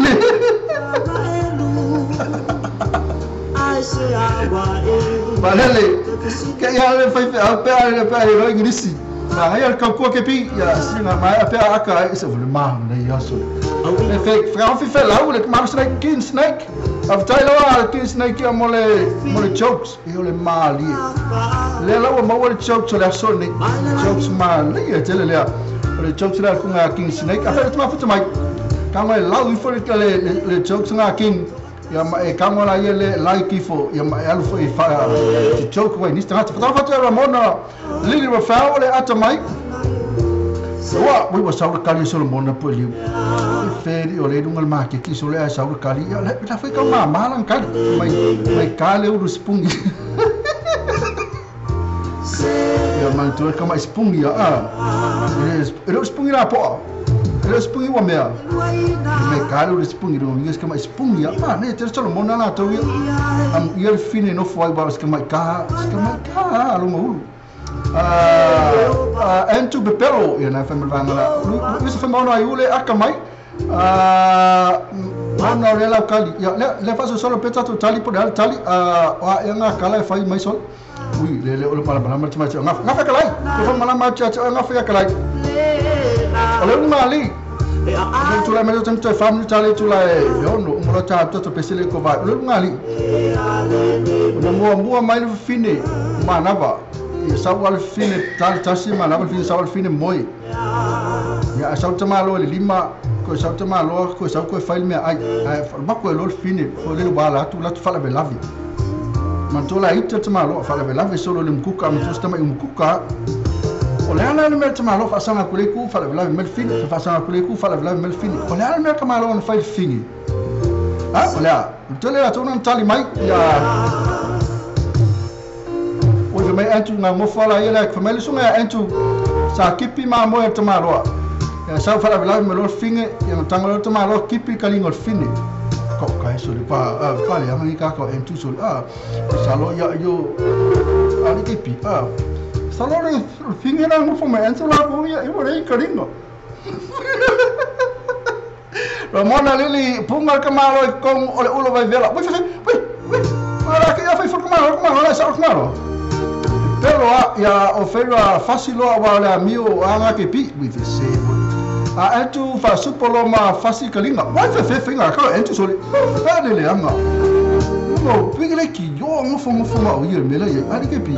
Balele ke ia le fai fi au pe ale roi ngisi na ia ka ko ke pi ya singa mai pe aka isa vole ma na ia so le fai fi fe lau le ma snake kin snake of Taylor kin snake ia mole jokes ia le mali le lau ma wole jokes le so ni jokes ma le tele le le jokes le ku nga kin snake afa tu ma futu mai ka mai lau i fo le jokes nga kin ya ma e ka ngora ia le like fo ya ma alu fo i fa ti joke wai ni sta fa fa ramona lili wa fa ole ata mai wa we wa sa kali so mona po liu feri ole dungal ma ke ki so le sa kali ya le ta fa ka ma malan kali mai kale u spungi ya man tu ka mai spungi ya ele spungi la po ele spungi wa mea me kale u spungi do nges ka mai spungi ya ma ne te so mona na to ia le fine no foi ba ska mai ka lo mo entu bepero ia na family vangala wis fa mono aiule akamai mono le la kali ia le fa solo peta to tali po dal tali wa nga kala fa mai sol ui le ole pala pala marcha nga fa kala fa mala marcha nga fa kala ole mali tu la medo tanto family tali tu la yo no mo cha to pesele ko ba ole ngali mo mai fine manava sawal fine tal tasima na fine sawal fine moi ya sauta malo le lima ko sauta malo ko sau ko file me ai ba ko lo fine fo le bala tu la tu fala be lavi man to la ita malo fala be lavi solo le mkuka man to sta mai mkuka o le ana le meta malo fa sanga ko le ku fala be lavi mel fine fa sanga ko le ku fala be lavi mel fine o le ana meta malo on file fine o le to le to non tali mai ya o mai antu na mo fala ia ko mai sunga antu sa kipi ma mo e tamalo ya sa fala vela me lo finge ya tangalo tamalo kipi kalingo fine ko kai so pa fale ya mani ka ko antu so sa lo ya yo ali kipi sa lo le finge na mo fo mai antu la ko ya e re kalingo Ramona lili punga kamalo kong ole ulo vai vela we ora que ya fai for kamalo la sa kamalo pero ya ofera fácil lo wala amigo anga que pi with the same entu fa supolo ma fácil kalinga wa fe finga ka entu soli le anga no pigile ki yo mo fo ma o yele mela ye ali que pi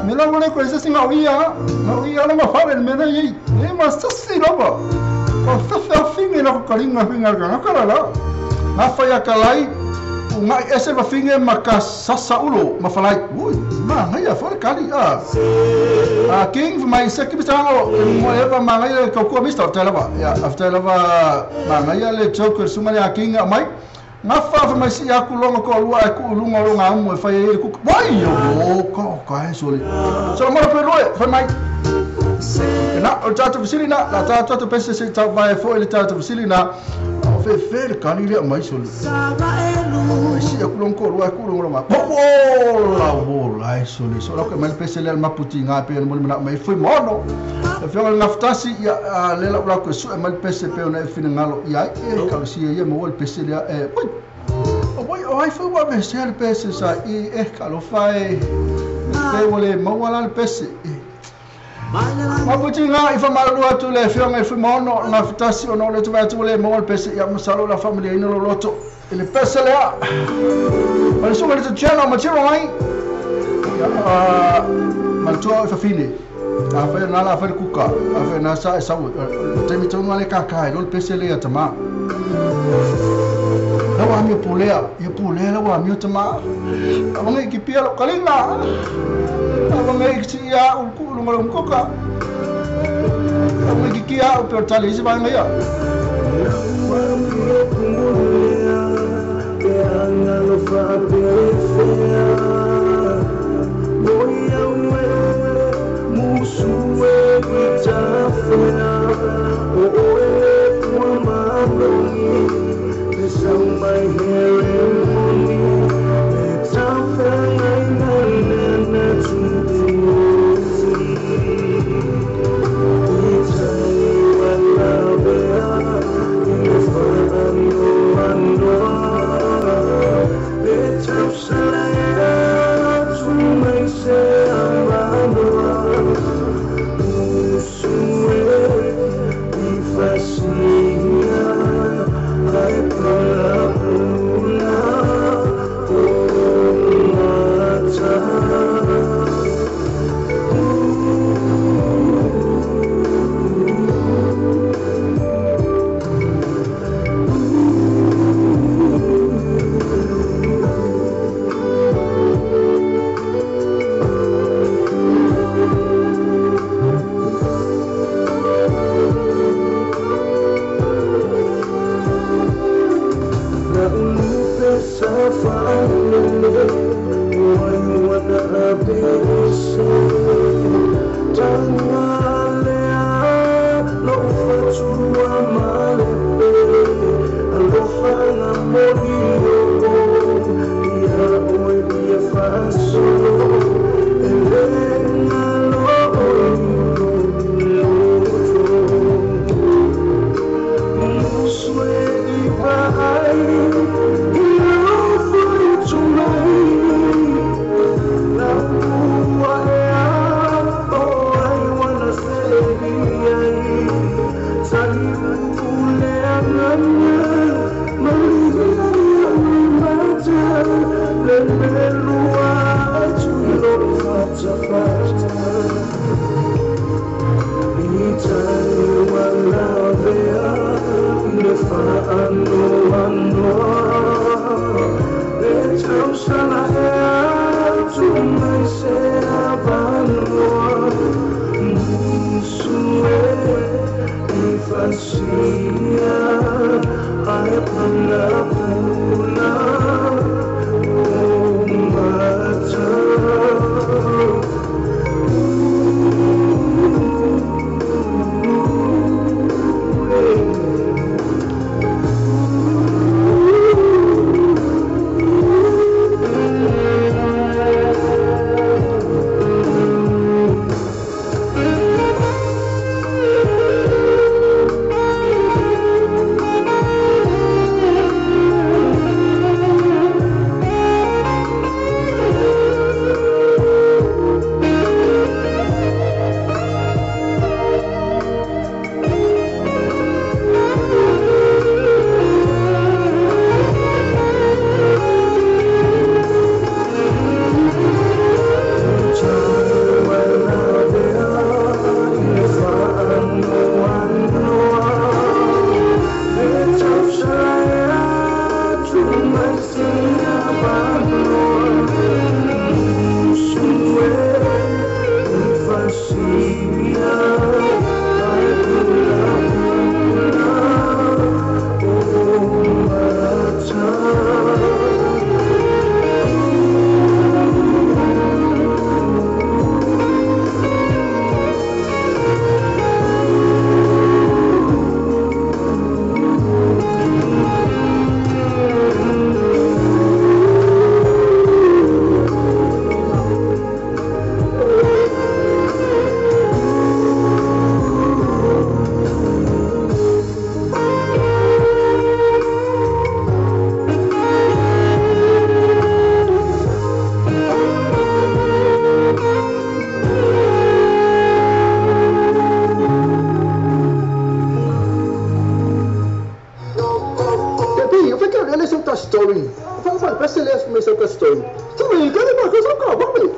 mela wala ko ese singa uia no ma fa le mela ye e ma sasi lo ba ko fa finga no kalinga finga ka la na fa ya kalai nga ese va finge maka sasa ulo mafalai ui ma ngai fa kali king mai se ki bisango mo eva ma ngai ko ko mister telava ya after lava ma ngai le joker suma ya king mai nga fa mai si ya ku longa ko lua ku lunga mo fa ye ku wai yo ko ka soli so mo pe loe fa mai na o tatu visilina la tatu pese se ta vai fo ele tatu visilina fe kali le mai soli si akulong ko ruai kulong ma bola soli so la mal pese le maputi nga pe mo mai foi mono fe nga naftasi ya le la ko so mal pese pe na fina ngalo ya e ka si ye mo pese le oi foi wa pese le pese sa e ka lo fai pe wole mo wala le pese maputi nga ifa malu atu le fe nga foi mono naftasi ono le tu va tu le mo pese ya masalo la familia ino lo loto ele pesa lea ma so ngale tjena ma tjero mai ma to fa fine fa na la fa kuka fa na sa te mi tonu ale kaka lo pesa lea tama la wa mi pulea la wa mi tama ma ngai ki pia lo kalina ma ngai ki ya u ku lo ngalo kuka ma ngai ki ya u per tali si ba ngai ya lo fa periferia voy a musue vitafuna oe kwa mabongi the sound my hair and money it's something I know that to do it's story. Apa pasal dia semasa ke story. Tapi kan apa kau suka apa ni?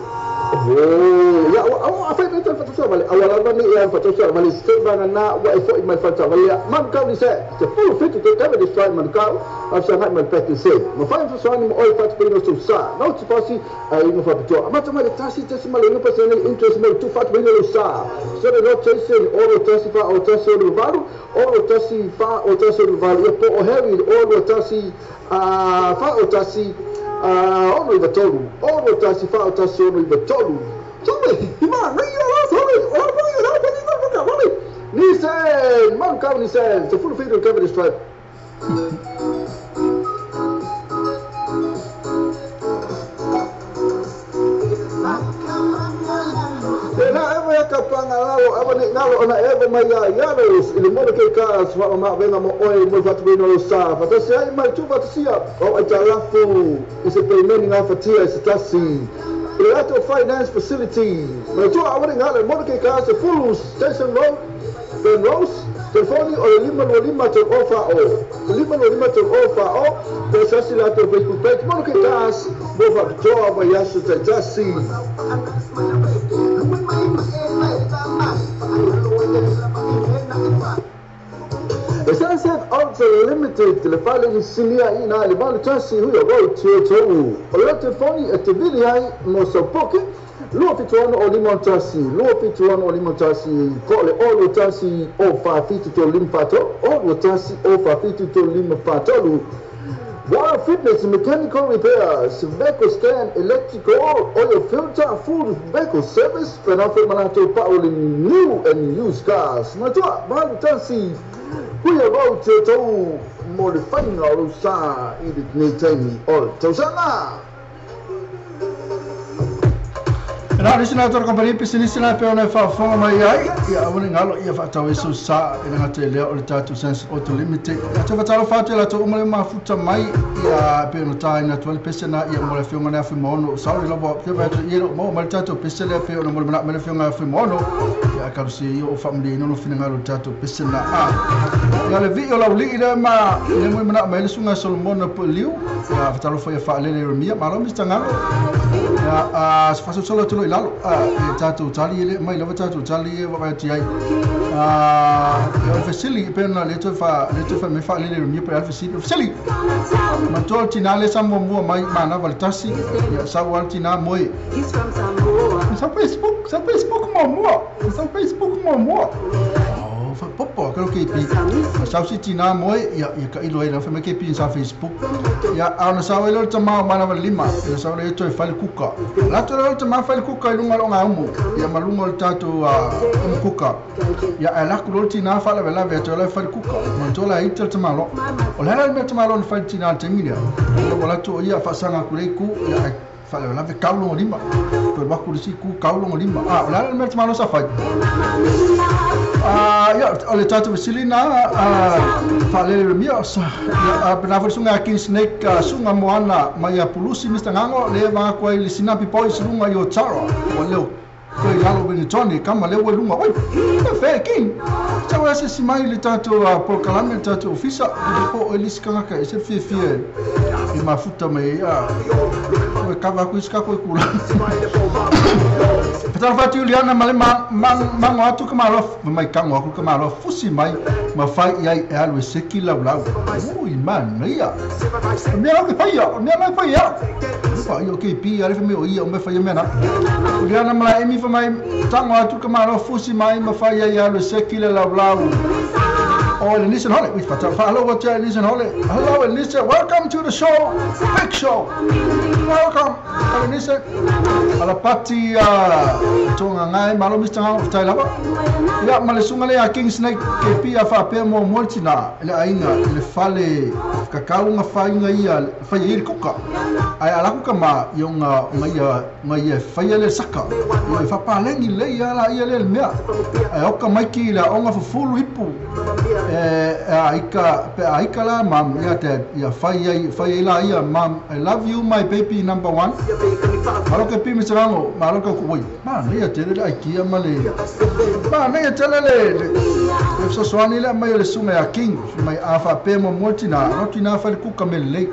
Oh, ya awak apa itu patut balik. Awal awal ni yang patut balik. Sekarang nak buat effort in my patut balik. Man kau ni saya. The full fit to cover this fight man kau. Aku sangat man practice. Mafaham sesuatu ni oi patut pergi susah. Now pasti ini patut. Macam mana tasi malu ni pasal interest malu tu patut pergi susah. So the not chasing all the tasi fa or tasi baru. All the tasi fa or tasi baru. Ya po heavy all the tasi fa or tasi ono ibatoru, ono tasi fa o tasi ono ibatoru. Sabe, ima, nem eu lá, sabe, olha para mim, olha para mim, sabe. Nissan, mano, carro Nissan, the full figure cover this stripe. Kapangalo apa ni ngalo ona eva maya yaros ili mo ke ka swa ma venga mo oi mo fatu bino lo sa fa sai mai tu fatu sia o ajalafu is a payment of fatia is tasi Relato finance facility mo tu awari ngalo mo ke ka se full station road then rose telefoni o lima to offer o then sasi la to facebook page mo ke ka mo fatu joa ba yasu tasi The sunset also limited the following Silia in Alibal Tassi who wrote to a lot of funny at the video most of pocket. Low Pituan or Limontassi, call it all Tassi or 5 feet to Limpato, all Tassi or 5 feet to Limpatolu. Water fitness, mechanical repairs, vehicle stand, electrical, oil filter, food, vehicle service, Penafe Malato power in new and used cars. Matua, Malutansi, we are about to modify our Sa, Edith Natami, all Tosana. Na ni sina tor company pisini sina pe ona fa fa mai ai ya woni ngalo ia fa tawe su sa ina te le o tatu sense auto limited ya te fatalo fa te la to umale mafuta mai ya pe no tai na 12 pesena ia mo le fiona na fimono sauri lo bo te va te ia mo mal tatu pesele pe ona mo me le fiona fimono ya ka si yo family no fina ngalo tatu pesena ya le vi o la li ile ma le mo me na me le sunga solomon po liu ya fatalo fa le mia ma ro mi tanga ya faso solo to lalo tatu tali ile mai lava tatu tali va ti ai ya fasili pena le to fa me fa le mi per fasili ma to tinale samo mo mai mana valtasi ya sa waltina moi sa Facebook mo fa popo creo que pi sa tina moi ya ka ilo ina fa me ke pi sa Facebook ya ana sa welo tama mana lima ya sa le to fa kuka la to le tama fa kuka lunga longa umu ya malunga tatu kuka ya ala ku tina fa la vela veto la fa kuka mo to la itel tama lo o la me tama lo fa tina temilia wala to ya fa sanga ku ya fa la ve kaulo lima to ba ku si ku kaulo lima la me tama lo sa fa ya ole tatu silina falele mia sa ya penafo sunga kin snake sunga moana mai pulusi mr ngango le va ko ile sinapi poi sunga yo charo ole ko yalo bini toni kama le we lunga oi fe kin chawa se simai le tatu por kalame tatu ofisa ko ile skanga ka se fie e mafuta mai ya ko kava ku iska ko kula Petar fatu Juliana male mango atu kamalo mai kango aku kamalo fusi mai ma fai ai alwe seki la blau ui man ia me la que fai ya fa yo ke pi ale me o ia me fai me na Juliana mala emi fa mai tango atu kamalo fusi mai ma fai ai alwe seki la blau Oh, listen, Holly. We hello, what's your listen, Holly? Hello, listen. Welcome to the show, big show. Welcome, listen. Ala pati tonga ngai malo Mr. Hang of Tailaba. Ya malesunga le King Snake ke pia fa pe mo moltina le ainga le fale kakau nga fa inga ia fa ir kuka. Ai ala kuka ma yonga ngai fa le saka. Ia fa pa lengi le ia la ia le mea. Ai oka maiki la onga fu fulu hipu. Aika la mam ya te ya fai la ia mam I love you my baby number 1 malo ke pi misango malo ka kuoi ma ne ya te le aikia male ma ne ya te le so swani la mai le sume ya king mai afa pe mo motina rotina fa ku kamele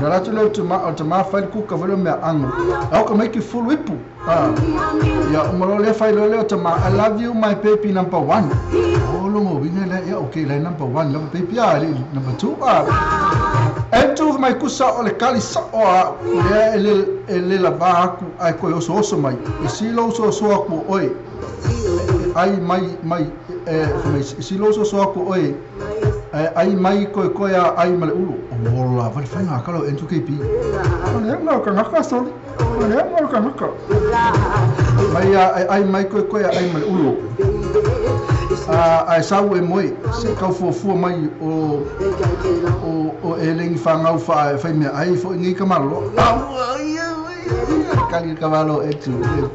na la tulo tuma fa ku ka velo me ango au ka mai ki full whip ya umalo le fa le tuma I love you my baby number 1 longo winga la ya okay la number 1 la baby ya number 2 tu mai kusa o le kali sa o ele la ba ku ai ko so mai si lo so ku oi ai mai si lo so ku oi ai mai ko ya ai male ulu ola va fanga kalo entu kp ne no ka ngaka so ne no ka ngaka mai ai mai ko ya ai male ulu ai sau e moi se kau fu mai o elengi fanga fa me ai fo ngi kamalo kali kamalo etu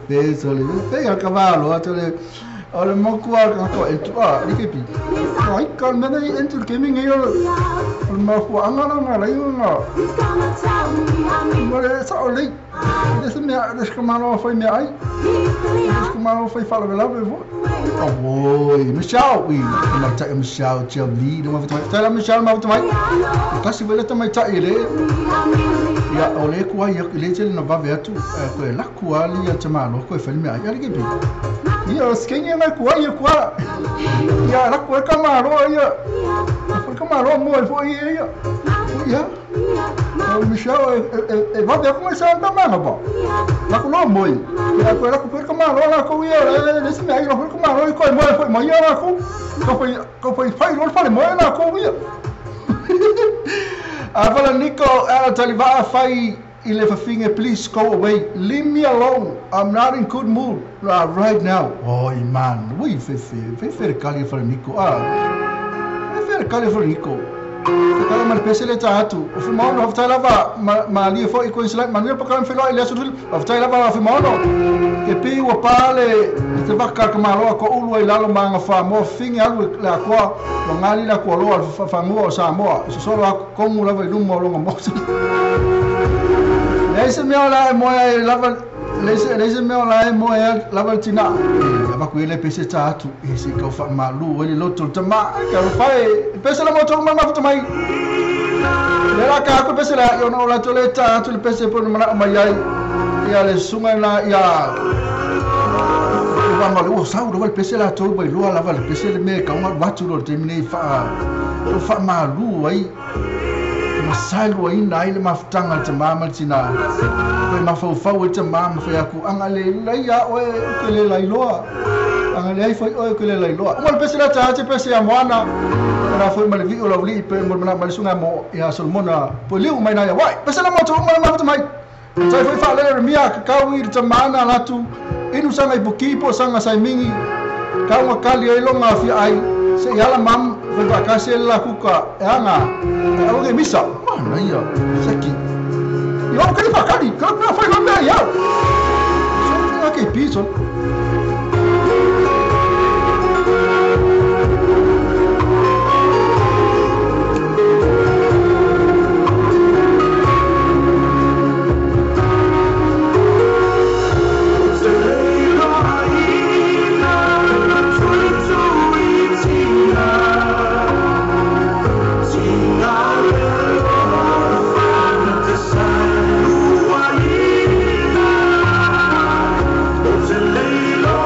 peso le pega kamalo atole ole moku ka ko etu dikepi ai kan me dai entu gaming e o moku angana ngala yunga mole sa ole desse me kamalo foi me ai kamalo foi fala vela vo oi Michelle we ma ta Michelle Chavli do ma ta Michelle ma mai kasi vela ta mai ta ele ya ole ko ya le tele no va vetu ko la ko ali ya tamalo ko fa me ai ya ke bi ya skenye na ko ya la ko kamaro ya ko kamaro mo fo ya Michelle va ver começar a andar mais bom la ko no moi ya ko la ko kamaro la ko ya esse me ai la ko kamaro ko mo ya la ko foi lo fa mo la ko ya Avala Nico Taliva fai ile fafinga please go away leave me alone I'm not in good mood right now oh man we fe kali for Nico fe kali for Nico Kala mal pesele tatu. O fi maono of lava ma li fo iko isla ma ni pakam filo ile sudul of lava fi maono. Ke pi wa pale te vaka ka malo ko ulu ai lalo manga fa mo fingi alu la kwa lo ngali la ko lo fa mo sa mo so solo ko mu lava dum mo lo mo. Leise me ola mo lava leise me ola mo lava tina. Aba ku ile pese tatu isi ka fa malu ile loto tama ka fai pese la moto ma mafuta mai. Lera ka ku pese la yo no la toleta tu pese por ma mai ya le sunga na ya ma lo sa do pese la to bai lo la pese le me ka un watu lo termine fa malu ai masalu ai nai le mafutanga te mama tina ko mafau te mama fa ku angale lai ya o ke le lai loa angale ai foi o ke le lai loa mo pese la ta te pese ya moana na foi mal vi o la li pe mo na sunga mo ya solmona po liu mai na ya wai pese la mo to mo mafuta mai sai foi fa le mia ka wi te mana la tu inu sanga ipukipo sanga sai mingi ka wa kali ai longa fi ai se yala mam fa ba ka se la kuka anga o ke misa mana ia saki yo ke fa kali ka fa lo me ya so ke piso Thurs16Aug2018.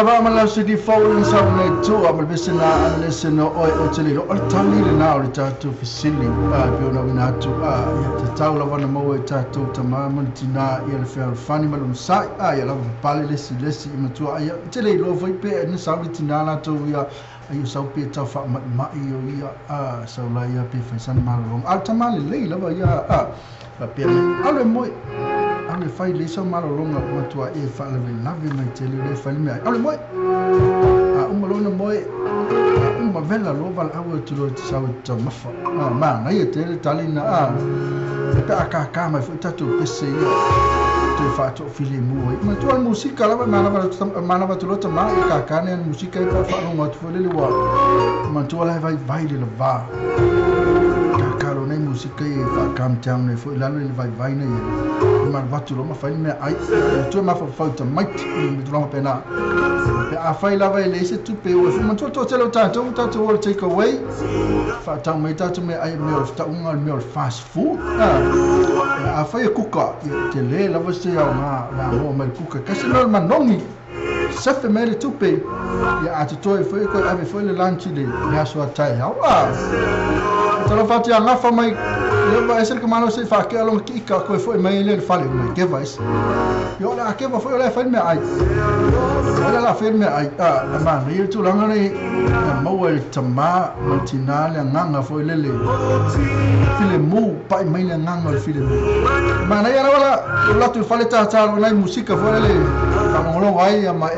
lava amala sidi fawin sabne tu amal bisina alesino oi oteli o tali na o tatu fisili pe ona wina tu ya tau lava na mo tatu tamama tina ya le fani malum sai ya lava pale lesi imatu ya tele lo foi pe ni sabi tina na tu ya ayo sau pe tau fa ma yo ya sau la ya pe fasan malum altamali le lava ya pa pe ale mo ale fai le so malo longa matua e fa le lave mai tele le fai mai ale moi uma lona moi uma vela lo val awe tu lo sa ta mafa ma na ye tele talina pe aka mai fu tatu pese yo tu fa to fili mu ma tu musica la mana va tu lo ma ka ne musica e fa longa tu le wa ma tu la vai le va kalo nei musica e fa cam town ne foi la le vai ne ma vatu lo ma fai me ai tu ma fa ta mai mi tu lo pena pe a fai la vai le se tu pe o ma tu to telo tanto will take away fa ta mai ta me ai me sta me fast food a fai kuka te le la va se ya ma la mo me kuka kasi no ma nongi Sefte mele tupe ya atitoi foi ko ave foi le lanchi le ya so tai ha tolo fati anga fa mai leva ese que mano se fa que along ki ka ko foi mai le fale mai que vai yo la que foi le fa me ai ela la fa me ai la man yo tu langa ni mo el tama multinal nganga foi le file mu pai mai le nganga le file mana ya wala la tu fale ta na musica foi le ka lo vai ma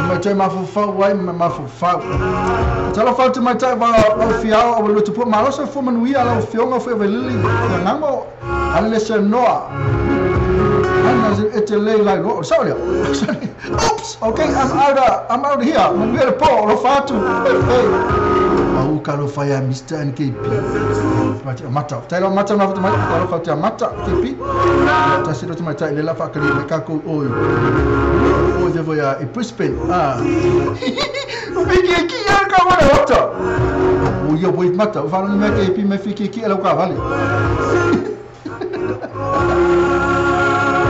ma chai ma fa wai ma fa talo falta mai tai va o fiao o lo tu po malo se fo manu ia la fionga fo velili nango alle se noa ana se etele la lo sorry oops okay I'm out here I'm going to po lo fatu au kalo faya Mr. NKP mata talo mata na fatu mai kalo fatu mata KP ta silo tu mai tai le la fa kali le kako oi je voya e Brisbane Fiki aqui é o cavalo outra. O eu vou matar. Falo no meu equipe, me fique aqui é o cavalo.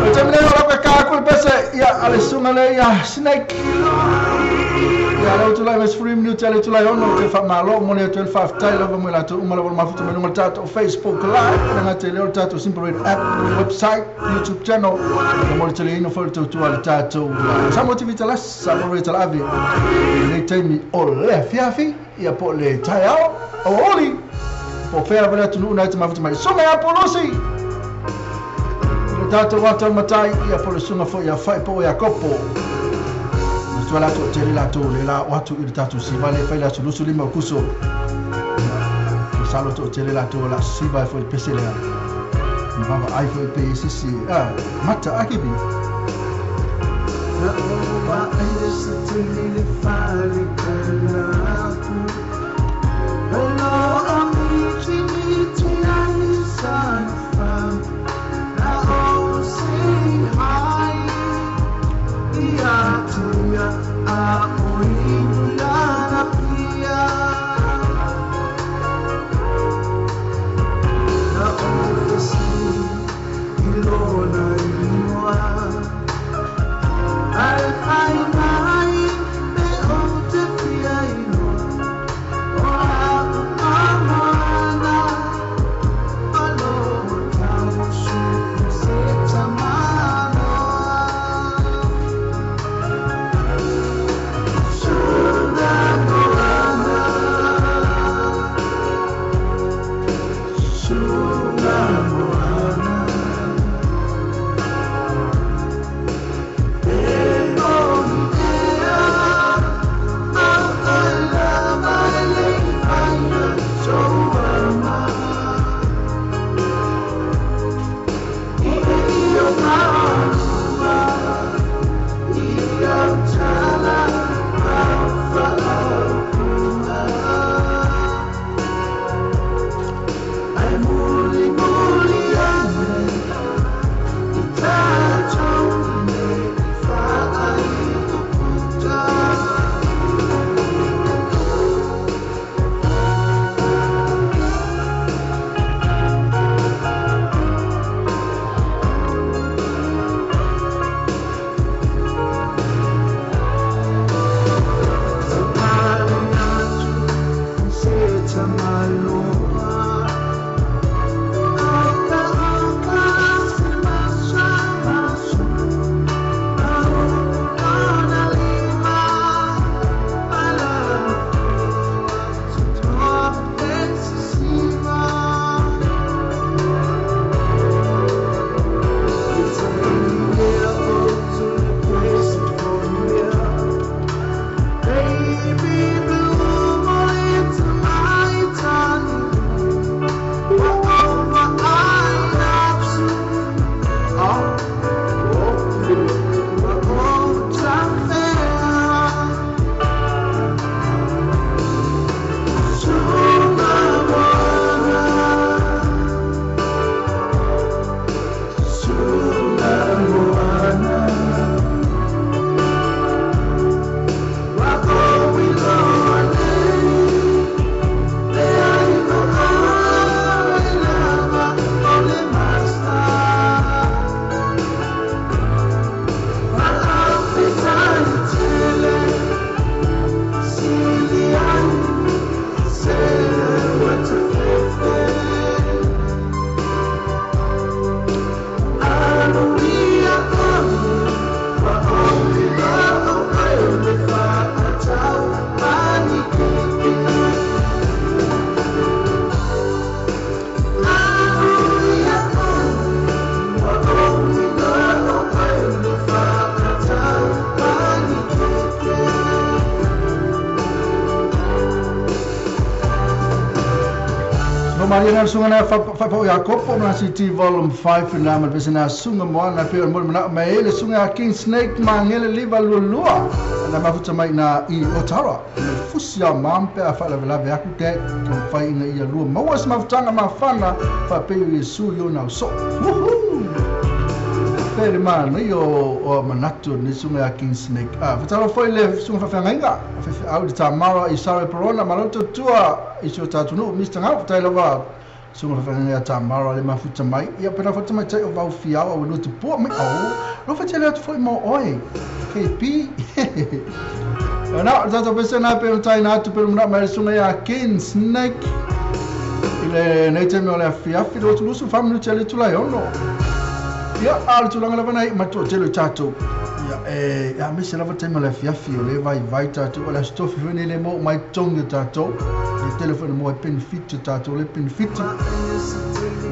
Eu também não vou pegar com o PC. Ya Alessandro le ya snake. Ya lá tu lá mas free minute ali tu lá eu não te fa malo, mo ne tu fa tai lá vamos lá tu uma lá vamos fazer no tato Facebook live, na tele o tato simple app, website, YouTube channel. Mo te le no foto tu al tato. Samo ti vitala, samo vitala ave. Le temi ole fiafi, ya po le taiao. Oli. Po fera bela tu no night ma foto mai. So me apolosi. Le tato wata matai, ya po le sunga fo ya fai po ya kopo. Tuala to tele la to le la watu il tatu si vale fai la solusu lima kuso salo to tele la to la si va fo il pese le baba ai fo il pese si mata akibi ma ai se tele le fare kana hello amici mi anni san fam na oh say hi ya tuya a oinulana pia na ofisi ilona inua al ai mai be o te Mariana sunga fa ya kopo na city volume 5 na ma besina sunga mo na pe mo na maele sunga king snake mangele liva lulua na mafuta mai na I Otara fusia mampe a fala vela vea kute ko fai na ia lua mawas mafutanga mafana fa pe Yesu yo na so pele man yo o manatu ni sunga king snake fatalo foi le sunga fa nganga fa au de tamara isare corona maloto tua iso tatu no Mr. Ngau taila va sunga fa nganga tamara le mafuta mai ia pena futa mai tai o va fia o no te po mai au no fa tele foi mo oi KP na zato pesena pe tai na tu pe na mai sunga ya king snake ile nei te me ole fia fi do tu fa mu tele tu la yo no ya al tu langa lava nei ma tu tele tato ya mi se lava te me ole fia fi ole vai tato ole stof veni le mo mai tonga tato le telefone mo pen fit tato le pen fit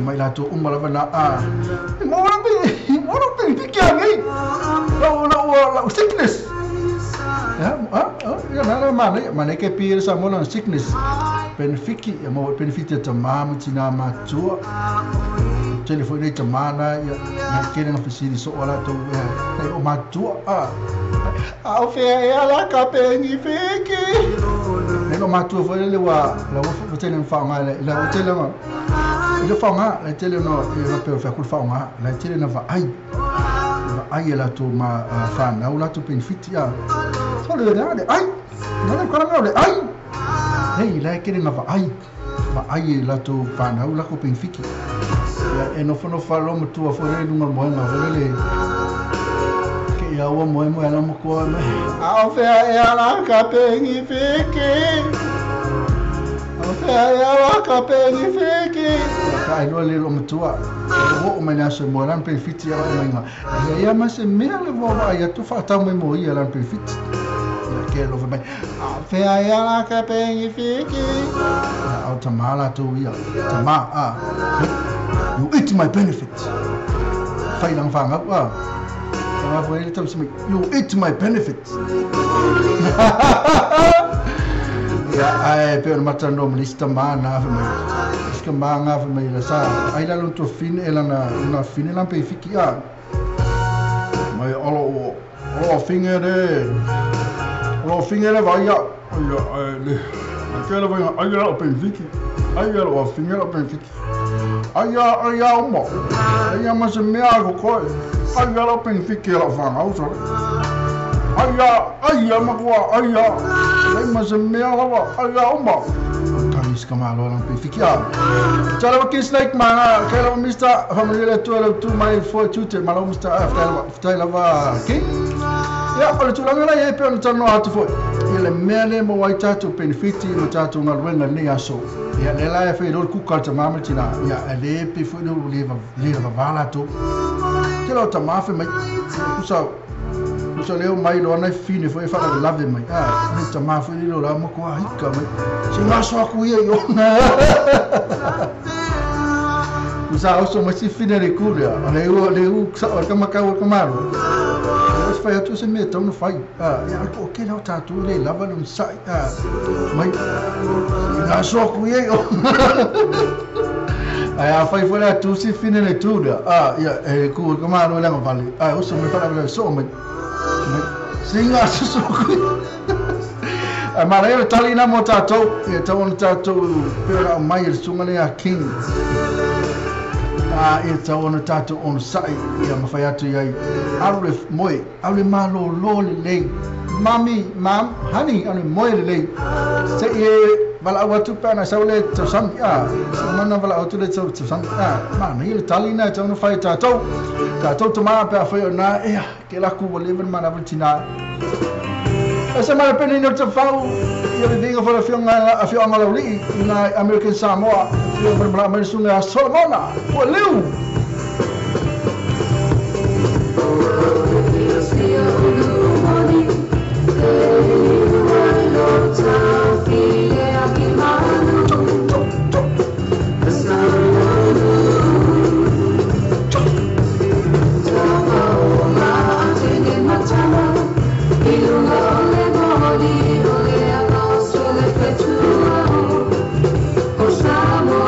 mai la to lava na mo pen pikia ngai no sickness ya na mana ke pir sa mo na sickness benefiki ya mo benefit ta mama tina ma tu telefone ta mana ya na kene na fisiri so ora to ya o ma tu au fe ya la ka pe ni fiki no ma tu fo le wa la wo tele fa nga la tele ma le fa nga la tele no ya pe fa ku fa nga la tele na va ai la to ma fa na la to benefit ya so le dade ai no le kora le ai hey la kene na va ai la to fa na la ko benefit ya no fa lo mo tu fo le no mo na fo le ke ya wo mo la mo ko au fe ya la ka benefit ya ka benefiki ka no le lo mtua o me na se mo ran benefiti ya menga ya ma se me le vo ya tu fa ta mo ia ran benefiti ya ke lo va fe ya ka benefiki automala tu ia tama you eat my benefit fa lang fa ngap sama fo ile tam you eat my benefit ya ai pe mata no lista mana fa mai ska manga fa mai la sa ai la lo to fin ela na fin la pe fiki mai olo fingere vai ya le aquela vai ai la pe fiki ai la o fingere pe fiki ai mo ai ma se me algo ko ai la pe fiki la fa auto ai ma qua ai ma se me algo ai mo kamis kamalo lang pifikia chala kin snake mana kala mista familia tu mai for tutor malo mista after lava king ya pole tu langa ya pe on tano atu fo ile mele mo wai tatu benefiti mo tatu ngal wenga ni aso ya lela ya fe do ku kalta mama tina ya ale pe fo do leva vala to kilo tamafe mai kusa so leo mai lo na fine foi fala de lave mai ni tama foi lo la mo ko hika mai se ma so ku ye yo usa oso mo si fine de curia le sa kama kamaro os fai tu se meta no fai ya ko ke lo ta tu le lava no sai mai na so ku ye yo ai fai fuera tu si fine de tuda ya ku kamaro la vale oso me fala so mai singa susuku mara ele tali na motato e tawon tato pera mai sungane ya king e tawon tato on sai ya mafayatu yai arif moi ale malo le mam honey ane moi le se e vala watu pana saule to sam ya mana vala watu le to sam mana ele tali na tawon fai tato to ma pa foi na ke la ku live mana vultina essa mara pena no te falo eu digo for a fio ngala li na American Samoa eu para mais sunga Solomona o leu Osamo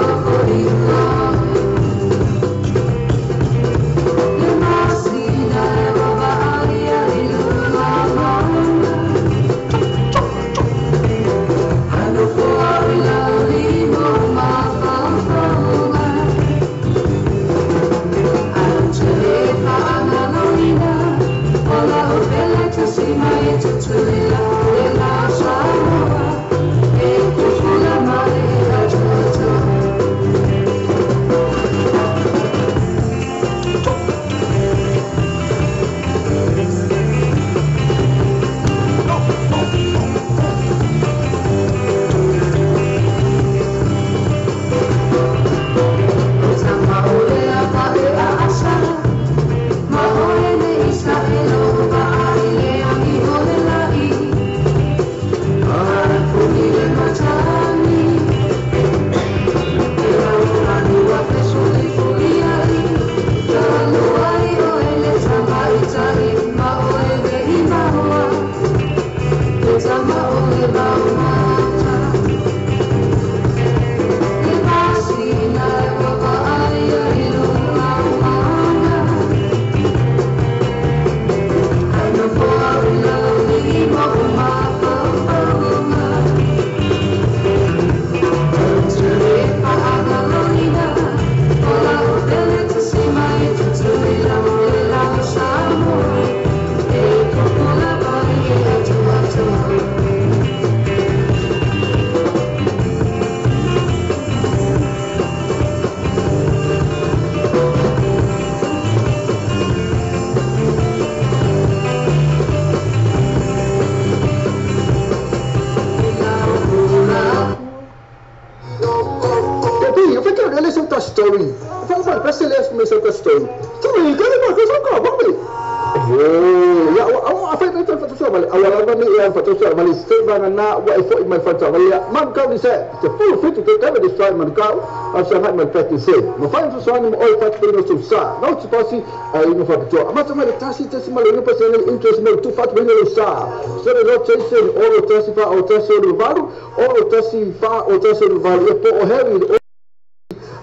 story. Fala para para ele começar com a story. Também cada uma coisa que vamos. Oh, ya a fa mai fa tsa bale awala ba ni ya fa tsa bale stay ba na wa ifo mai fa tsa bale man ka ni se the full fit to cover this time man ka after hat my practice say ma fa tsa ni oi fa tsa no sa no tsa pasi ai no fa tsa ama tsa mai tasi male no pasi interest no tu fa tsa no sa so the rotation all tasi fa o tasi no valu all tasi fa o tasi no valu po o heavy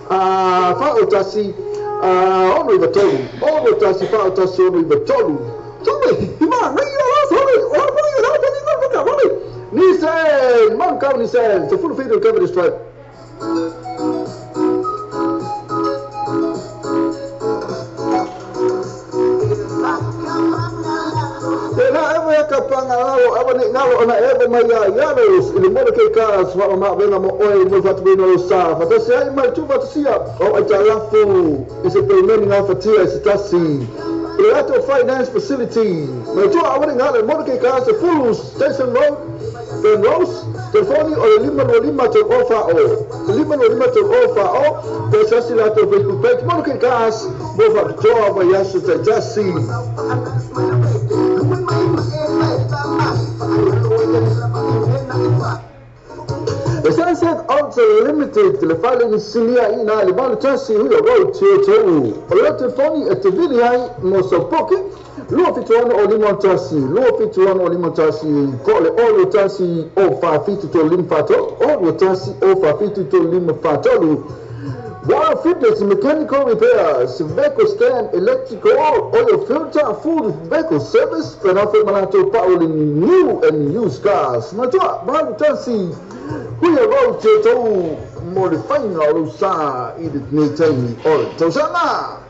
fa o tasi ono i batolu, ono tasi fa o tasi ono i batolu. Tome, ima, na iyo la sorry, ono mo iyo la tani no fuka, mami. Ni sen, man kam ni sen, to full feed to cover the stripe. Kapanga lao abane ngalo ona ebe maya yalos ili mo ke ka swa ma benga mo oi mo fat beno sa fata sai mai tu fata sia o ajalafu is a payment nga fatia sitasi Ilato Finance Facility mai tu abane ngalo mo ke ka se full station road the rose telefoni o lima to offer o pesa sila to Facebook page mo ke ka mo fat joa ba yasu tajasi the sunset unlimited le fale ni silia ina le bal tasi huyo road to a lot of funny at the video mo so pocket lo fituano o limotasi kole o tasi o fa fitu to limpato o tasi o fa fitu to limpato Wow, fitness, mechanical repairs, vehicle stand, electrical, oil filter, food, vehicle service, Fernando Malato, power in new and used cars. Matua, Balu Tansi, who you wrote to modifying our Usa, Edith Nathan, or Tosana.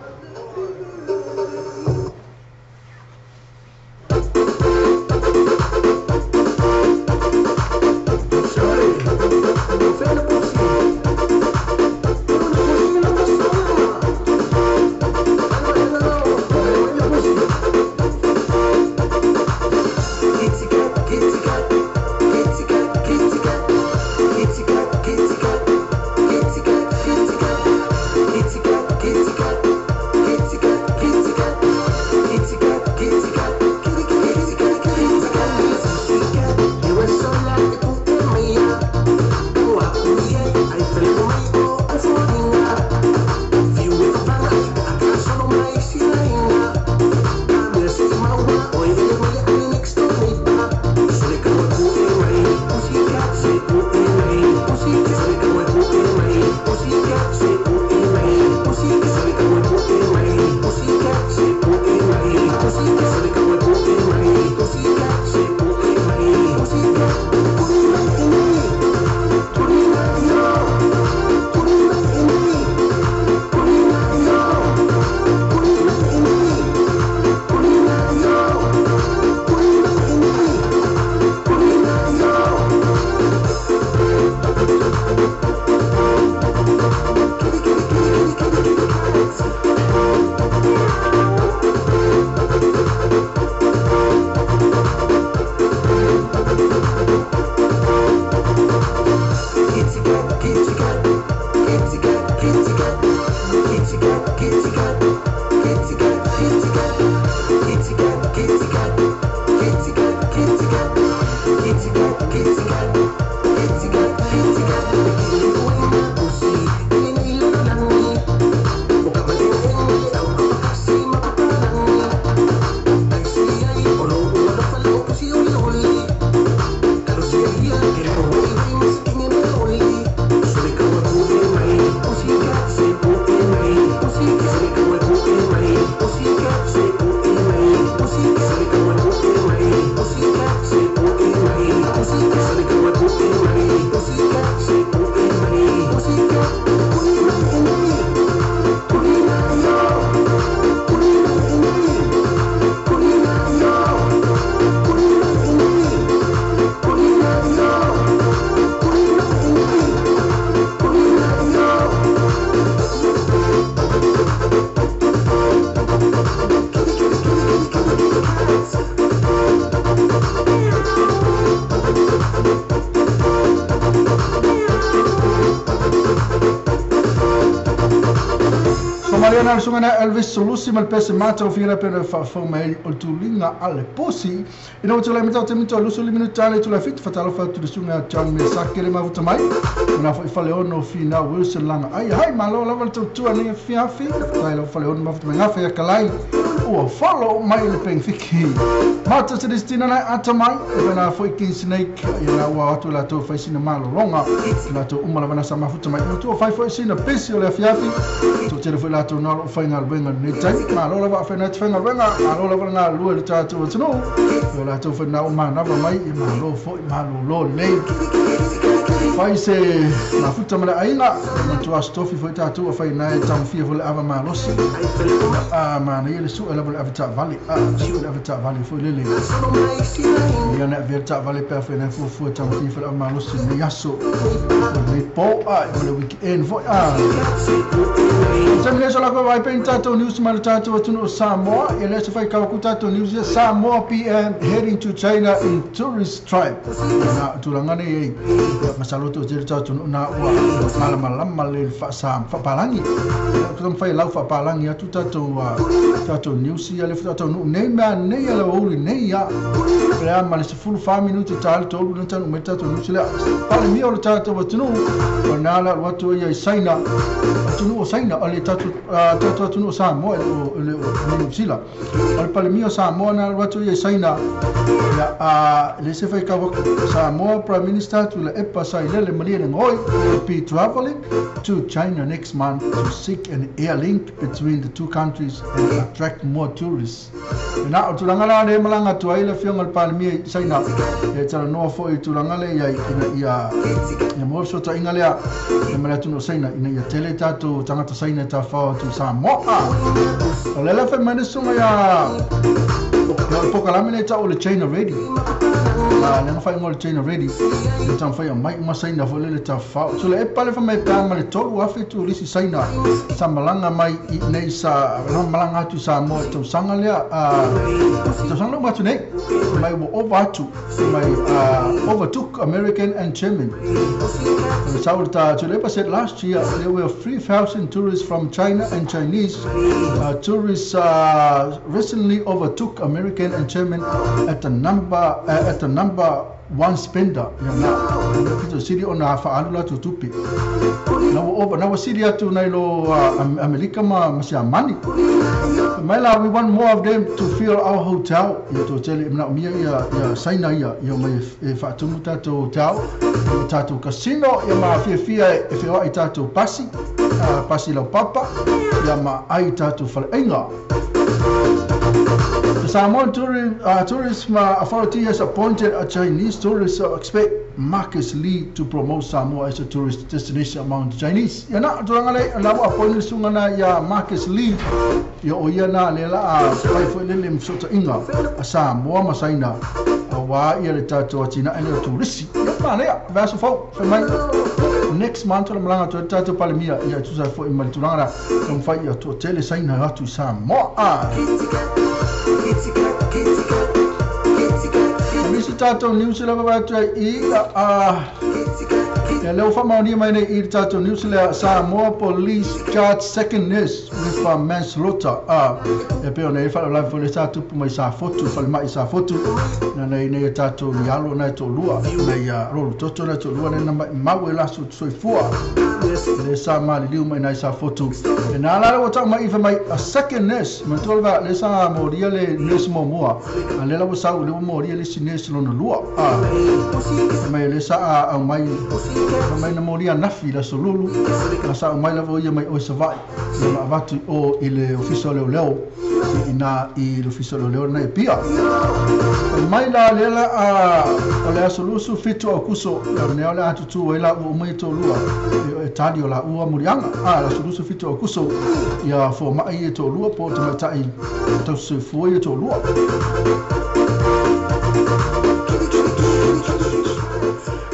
na sungana Elvis Solusi mal pese mata o fira pena fa mai o tulinga ale posi ina o tula mita temito lusu limita le tula fit fatalo fa tu sunga John me sakele ma vuta mai na fo fale ono fina Wilson langa ai hai malo la volta tu ani fiafi tai lo fale ono ma vuta mai ngafa ya kalai o follow mai le peng fiki mata se destina na atamai e na fo kin snake ina wa watu la to fa sina malo longa la to umala bana sama vuta mai to fa fo sina pesi o le fiafi to tere fo la to no fa ngal benga ni tai malo la va fa na fa ngal benga malo la va lu le ta to no la to fa na uma na mai e malo fo malo lo le fai se na futa mala ainga na tua stofi foi tatu fai na tam fia vol ava malosi ma na ele su ela vol avita vale su avita vale foi lele ya na avita vale per fe na fu tam fia vol ava malosi ne yaso ne po le weekend foi Samile sola ko vai penta to news mal tatu tuno Samoa ele se fai ka ku tatu news Samoa PM heading to China in tourist tribe na tulangane ye masalo to jeri tatu na wa malam le fa sam fa palangi to fai lau fa palangi atu tatu news ya le tatu ne ma ne ya o ne ya ya mal se full 5 minuti tal to no tanu meta to news la pale mi o tatu tuno na la watu ya China tuno China ale tatu no Samoa le sila al palmio Samoa na watu ya China ya le se fai ka Samoa Prime Minister to le epa sai le mali ngoi will be traveling to China next month to seek an air link between the two countries and attract more tourists na tulangala le malanga to ai le fiong al palmio China e tala no fo i tulangale ya mo so ta ingalea e mala tuno China ina ya tele tatu tangata China ta fa tu Samoa ole la fe manesunga ya poka la mele ta ole China ready le fa ngol China ready le tam fa mai ma China fo le ta fa so le pale fa mai pa ma le to wa fe tu risi China samalanga mai nei sa malanga tu Samoa to sangalea to sangalo ma tu nei mai overtook American and German. Said last year there were 3,000 tourists from China and Chinese tourists recently overtook American and German at the number one spender. Kito siri ona fa'alula tutupi. Na siri atu nailo Amerika masih amani. Maila we want more of them to fill our hotel. Ya to tell him na mia ya China ya mai fa'atumu tato hotel. Tato casino ya ma fia e fia i tato pasi la papa ya ma ai tato falenga. The Samoan Tourism Authority has appointed a Chinese tourist expect Marcus Lee to promote Samoa as a tourist destination among the Chinese. Ya na turangale na appointed sungana ya Marcus Lee ya oyana lela fai fo lele msota inga Samoa masaina wa ya le tato China and the tourist. Ya na ya vaso fo mai next month la malanga to tato palemia ya tusa fo imal turangara kom fai ya to tele China ya tu Samoa. Misi tato news la ba tu ya leo fa maoni mai nei tato news la Samoa police charged second nurse with manslaughter e pe ona fa la fo le tato pu mai sa foto fa mai sa foto na nei tato yalo na to lua mai ya ro toto na to lua na mai la so fua le sa mali liu mai na sa foto e na la o ta mai fa mai a second nurse man tolva le sa moria le nurse momoa ale la sa le moria le sinese lo no lua mai le sa a mai na moria nafi la solulu la sa mai la voia mai o savai na vatu o ile ufficio leo ina il ufficio leo na pia mai la lela o le solusu fito akuso na le atu ela o mai to lua e tadio la ua murianga la solusu fito akuso ya fo mai to lua po to tai to se foi to lua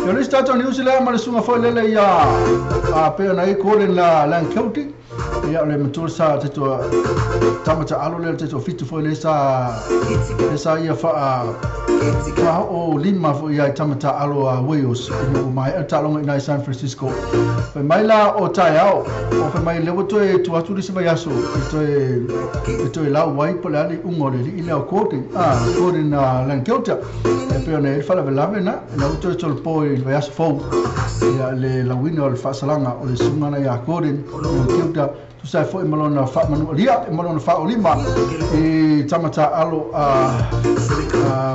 yo le stato New Zealand ma sunga fo lele ya pe na i ko la lankauti ya le motor sa tamata alo le fito fo le sa ya fa o lima fo ia tamata alo a Wales no mai talonga ina San Francisco pe mai la o tai ao o pe mai lewo to e tu atu disi vai aso to e la wai po la ni ungole li ile o kote na lankeuta e pe ona e fala velave na to tol po i vai aso fo ia le la wino o fa salanga o le sumana ia kote lankeuta tu sai fo e malona fa manu lia e malona fa o lima e tamata alo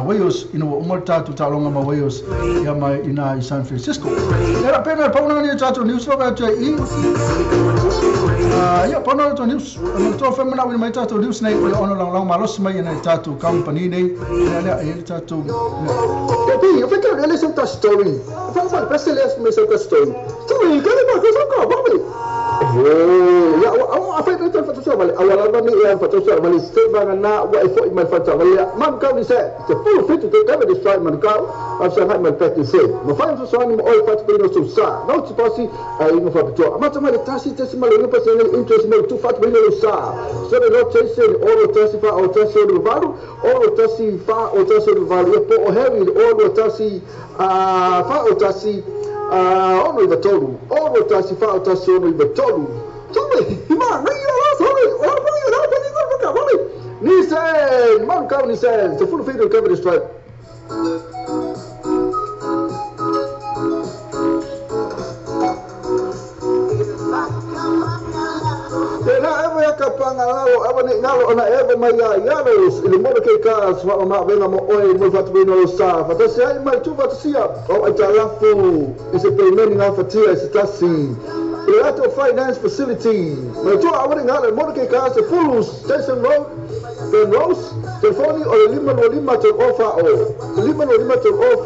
Wales ino umolta tu talonga ma Wales ia mai ina i San Francisco era pena pauna ni tato news lo ba i ia pauna to news no to fa mana mai tato news nei o ono lang malos mai ina tato company nei ia ia tato Tapi, eu fiquei olhando essa story. Eu falei, parece que ele é essa story. Story, cara, mas coisa cá, vamos. Ya, apa itu terfatu soal? Awalnya ni yang fatu soal, balik sekarang na, wa ifo iman fatu. Balik, mam kau ni saya, full fit to cover this fight man kau. After had my pet is said. Ma fine so ni all fatu pino so sa. Now tu pasi, ino fatu. Macam mana tasi mal ino pasi interest no tu fatu pino sa. So the not chase all tasi fa or tasi do valu, all tasi fa or tasi do valu. Po o heavy all tasi fa or tasi ono iba tolu, ono tasi fa o tasi ono iba tolu. Tome, ima, na iyo la sorry, ono iyo la tani ko ka vale. Ni se, man ka ni se, the full figure cover this strike. Kapangalo abane ngalo ona eve maya yalos ile mo ke ka swa ma venga mo oi mo fatu bino sa fa se ai mai tu fatu sia o atalafu is a payment of fatia is tasi Ilato finance facility mai tu abane ngalo mo ke ka se full station road then rose telefoni o lima to offer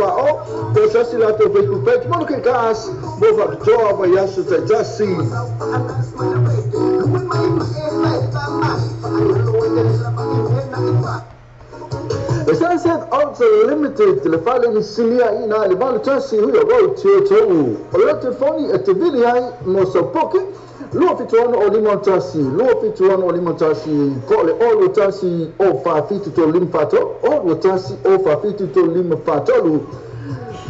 o to sasi la to facebook page mo ke ka mo fatu to ba yasu tasi The sunset also limited le fale ni silia ina le balu tasi huyo go tio o le telefoni e te vili ai mo so poki lo fituano o limon tasi ko le o tasi o fa fitu to limpato o tasi o fa fitu to limpato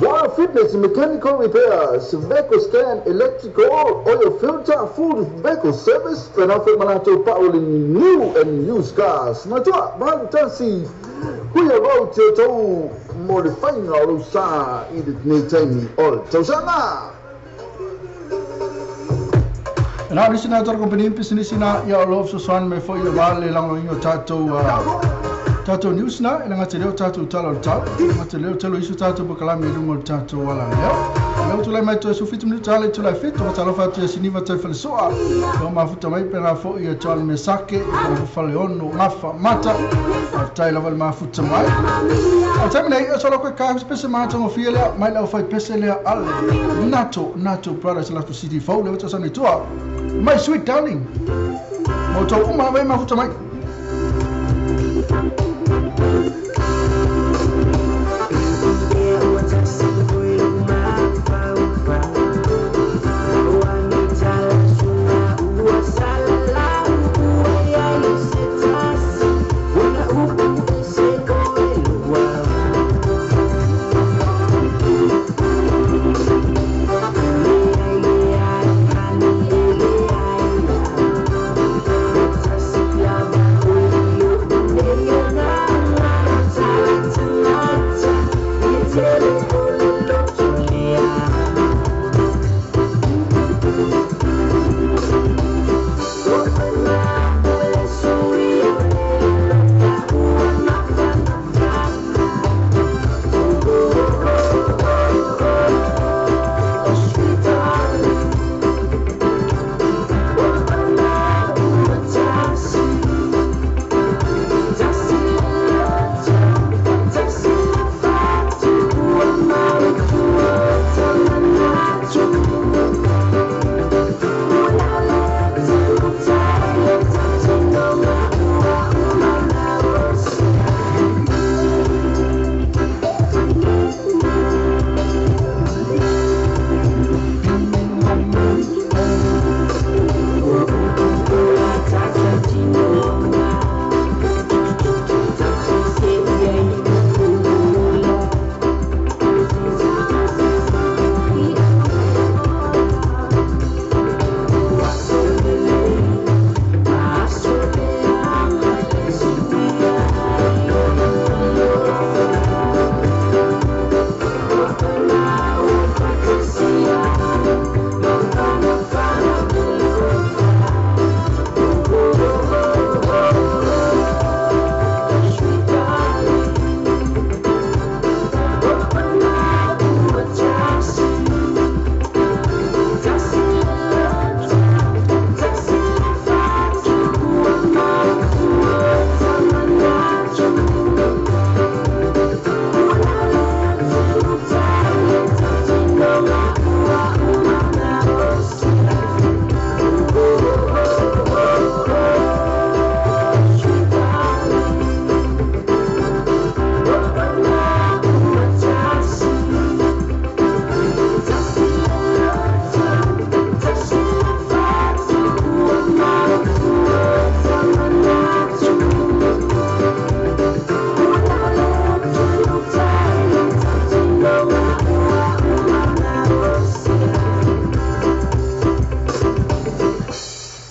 Wire fitness, mechanical repairs, vehicle scan, electrical, oil filter, food vehicle service, and offer Malato power in new and used cars. Matua, Balu Tansi, we are about to modify our sa in the Natami all Tosana. Na ni sina tar company pisini sina ya love so swan me foi vale lango inyo tato news na ina ngate leo tato talo ngate leo talo isu tato bokala me lungo tato wala leo tula mai to su fit minute tale tula fit to talo fa tia siniva te fale soa ko mafuta mai pena fo ia talo me sake ko fale ono ngafa mata tai level mafuta mai atamina ia solo ko ka spese mata mo fiela mai la fa pese le al nato products la to city fo le to sani to mai sweet darling moto uma mai mafuta mai Yeah.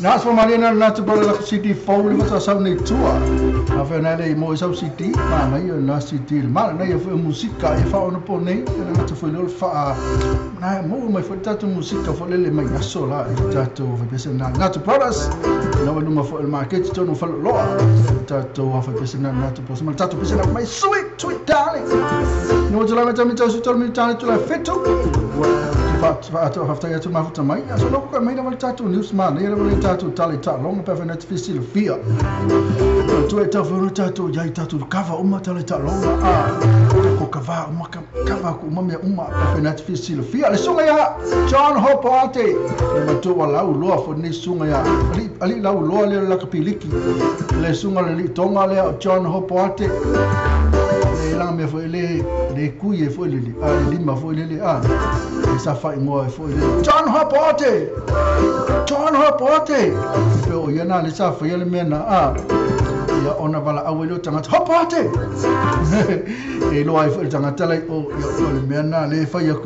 Nas for Marina not to brother city phone with us on the tour. Avenale mo is city, man, I na city, man, na for musica, if I on a pony, and not for little far. I move my foot to musica for Lily make a solar, tattoo of a person not to brothers. No one for the market, don't follow law. Tattoo of a person not to post my tattoo person of my sweet darling. No one to let me tell you, told me to fit to. After to my foot, my so look, I made a tattoo newsman, never tattoo tally long permanent physical fear. To a tattoo, jai tattoo cover, tally long, cover, umma, permanent physical fear. Sungaya, John Hopate, to allow law for this Sungaya, Ali Lau Law Lakapiliki, Lesunga Tonga, John Hopate, Lame for the Kuye for Lily, Lima for Lily, it's a fight more for John Hopate, you're not a for your men, you're on a bala, I will look at Hopate. A wife will tell you, oh, you're men, lay for your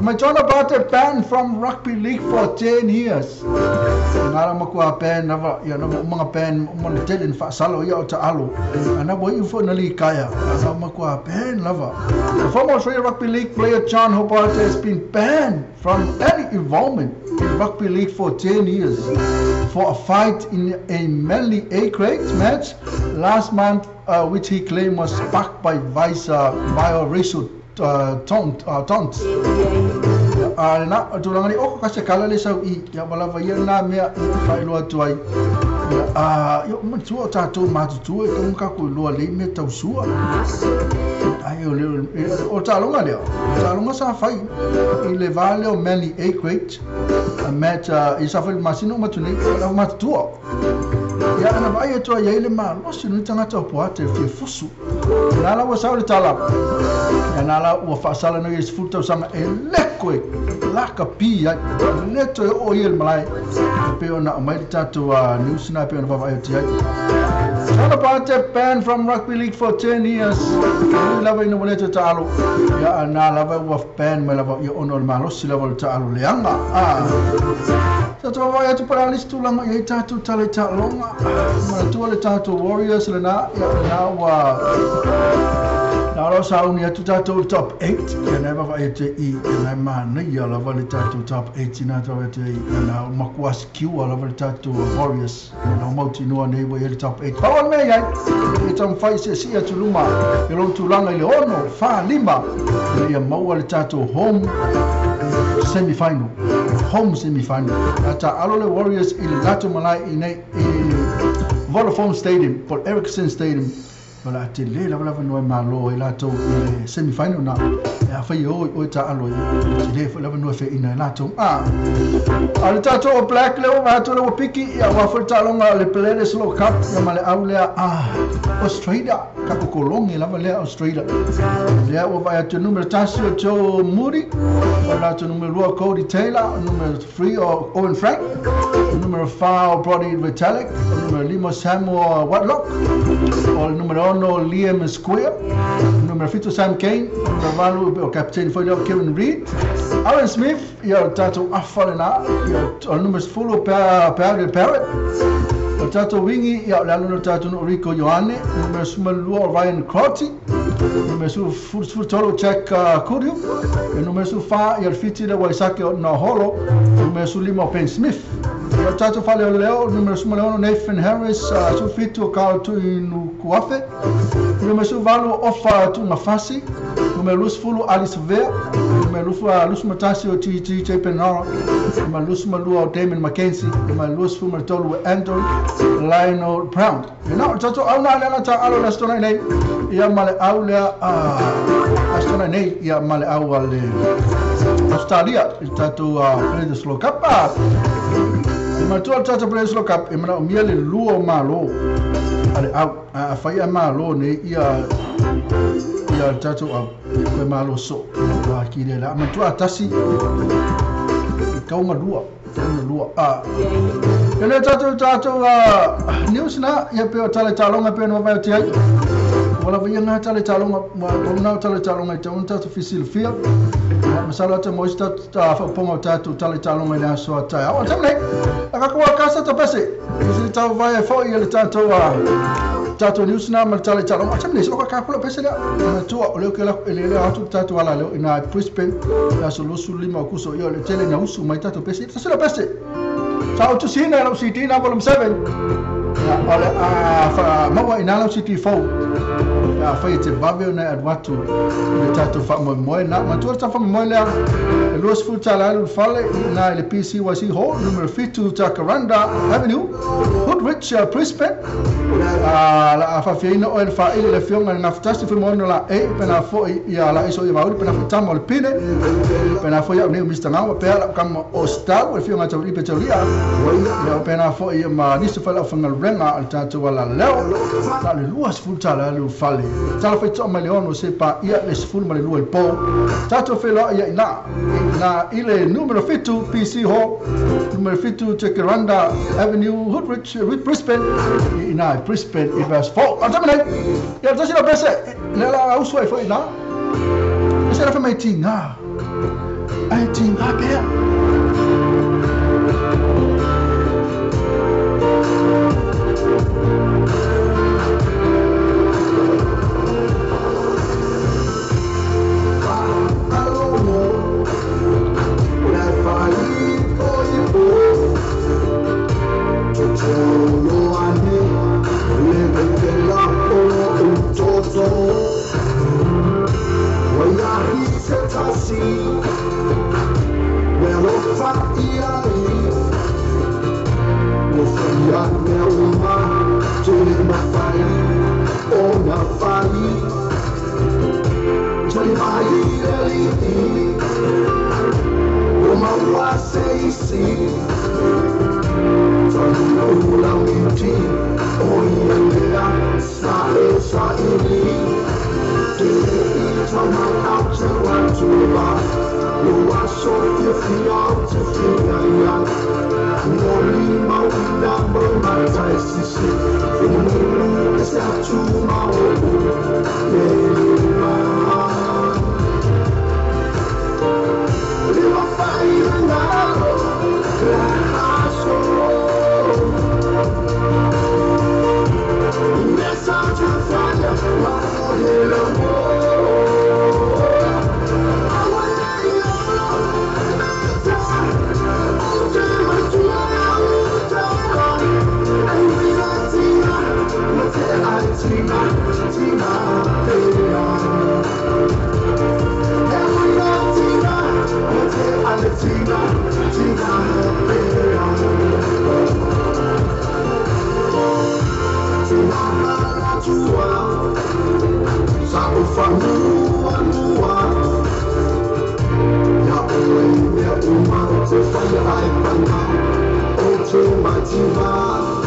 my John Hopate banned from rugby league for 10 years. Naramakua pen, never, you know, Manga pen, Montelin, Fasalo, Yota Alu, and I'm waiting for Nali Kaya, Naramakua pen, lover. The former Australian rugby league player John Hopate has been banned from any involvement in rugby league for 10 years for a fight in a Manly A-grade match last month, which he claimed was sparked by racial taunts. Na tulangani kasi kalali sa ya wala vayan na mea failo tuai yo mtu tato matu e ka ko lo le me tausua ayo le o talonga le talonga sa fai ile vale o Manly A-grade a match isa fa masino matune la matu ya na vai to ya ile ma no sinu tanga to poate fi fusu nala wa sauli tala ya nala wa fasala no is futa sanga elekwe la kapia neto o yel malai pe ona mai tatu news na pe ona va ai John Hopate banned from rugby league for 10 years. Lava ina wale talo ya na lava wa ban me lava ya ono malo si lava talo leanga sa to va ya tu para listu langa ya tatu tale talonga ma tu le tatu Warriors le na ya wa Naro sauni atu tato top 8 ya never va ete I na mana ya lava le tatu top 8 na to ete na makwas kiu lava le tatu Warriors na mauti no nei wa le top 8 pa me ya itam fai se si atu luma lo tulanga le ono fa lima ya mau le tatu home semi-final ata alole Warriors il lato malai in Vodafone Stadium por Ericsson Stadium wala tele la no malo ila to semi-final na ya fa yo o ta alo tele fa la no fe ina la to al ta to black le wa to le piki ya wa fa ta longa le players lo cup ya male aulea Australia ka ko longi la male Australia ya wa ba to numero tasio to Muri wala to numero Cody Taylor numero 3 Owen Frank numero 5 Brody Vitalik numero Limo Samuel Watlock o numero Liam Square, numero 5 Sam Kane, numero 9 o captain foi Kevin Reed, Aaron Smith, e o tato afalena, e o numero 10 Parrot, o tato wingi, e o lalo tato Rico Ioane, numero 2 Ryan Crotty, numero 10 Jack Kurio, e numero 5 e o fiti le Waisaki Naholo, numero 5 Ben Smith. O tato fale o leo, numero 1 Nathan Harris, su fiti o Carl Tuinu Kuafe, numero 4 Ofa Tumafasi, numero 10 Alice Ver, numero 10 Matasi o TJ Penara, numero 10 Damon Mackenzie, numero 10 Andrew Lionel Brown. You know, tato auna lana ta alo la stona nei, ia male aulea stona nei, ia male awale Australia, tato Players Low Cup. Ma tu tato Players Low Cup, imana umiele luo malo. Ale a fai malo ne ia tato ko malo so wa kile la ma tu atasi kauma lua ele tato news na ia pe tale talonga pe no vai te wala via nga tale talonga na tale talonga te unta to fisilfia masala te moista ta fa ponga tatu tale talonga na so ta awa tamle aka kwa kasa to pese isi ta vai fo ile tanto tatu news na mal tale talonga tamle so ka pula pese la tu ole ke la ele atu tatu wala le ina Brisbane la solo sulima kuso yo le tele na usu mai tatu pese ta sala pese ta tu sina la city na volume 7 ole fa mawa ina la city 4 ya fa te babio na adwatu le tatu fa mo na ma tu ta fa mo le los full tala fale na le PC was ho numero 52 Jacaranda Avenue Hoodrich Brisbane la fa fina o el fa ile le fiona na fantasti fa mo la e pena fo ya la iso ya mauri pena tamo le pine pena fo ya ne Mr. Ngao pela kam o sta o fiona ta ri petrolia ya pena fo ya ma ni se fa la fanga renga al tatu wala leo la le luas full tala lu fale tala fa to ma leono se pa ia le full ma le lu el po tatu fa la ya na ile numero 52 PC Hall numero 52 Jacaranda Avenue Hoodrich Brisbane ina Brisbane it was 4 atamane ya tasi la pese la uswa foi na ese la fa mai tinga ai tinga pe Tina,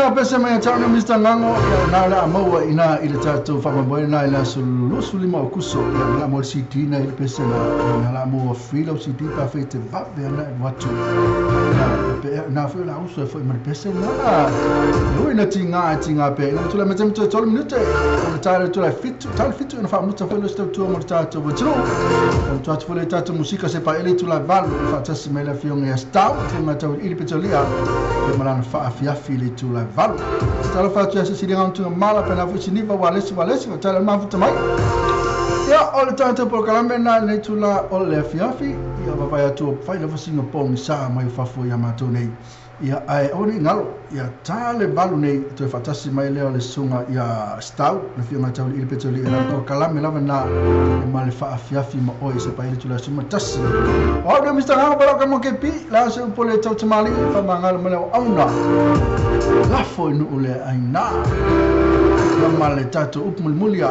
na pese mai tau Mr. Ngango na la maua ina ile tatu fa maboy na ila sulu lima kuso na mo city na ile pese na la mo free lo city pa fete va na watu na fa la uso fa mai pese na lo ina tinga pe na tula metem to 12 minute na tare tula fit na fa muta fa lo sto tu mo tatu botro to atu fa tatu musika se pa ile tula val fa tasi mai la fiong ya stau ma tau ile petolia mana fa afiafi le tu la val tala fa tu asa silinga tu mala pena fu siniva walesi tala ma fu tamai ya all tanto por kalamena le tu la all le afiafi ya baba ya tu fa le fu singa pong sa mai fa fu ya mato nei ya ai oni ngalo ya tale balu nei tu fa tasi mai le le sunga ya stau le fi ma tau il petoli na por kalamena na ma le fa afiafi ma oi se pa ile tu la suma tasi o de Mr. Ngango para ka mo ke pi la se po le tau tamali fa mangal ma le auna la fo no ule aina ma le tatu upmul mulia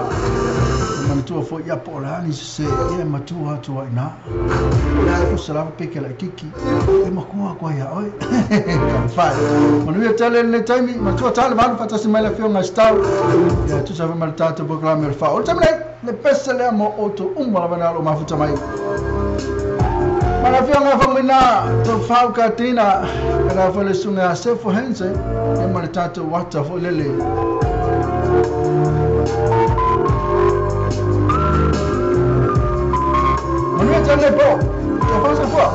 ma tu fo ya po la ni se e ma tu atu aina la ku sala pe ke la kiki e ma kwa ya oi kan fa ma no tele le time ma tu tale ma fa tasi mai la fio na stau ya tu sa ma tatu programmer fa o tamle le pesele mo auto ma la lo ma futa mai ma fio nga fa mina to fa katina kana fa le sunga se fo hense e ma tatu wata fo lele J'en ai pas. Ça passe à quoi?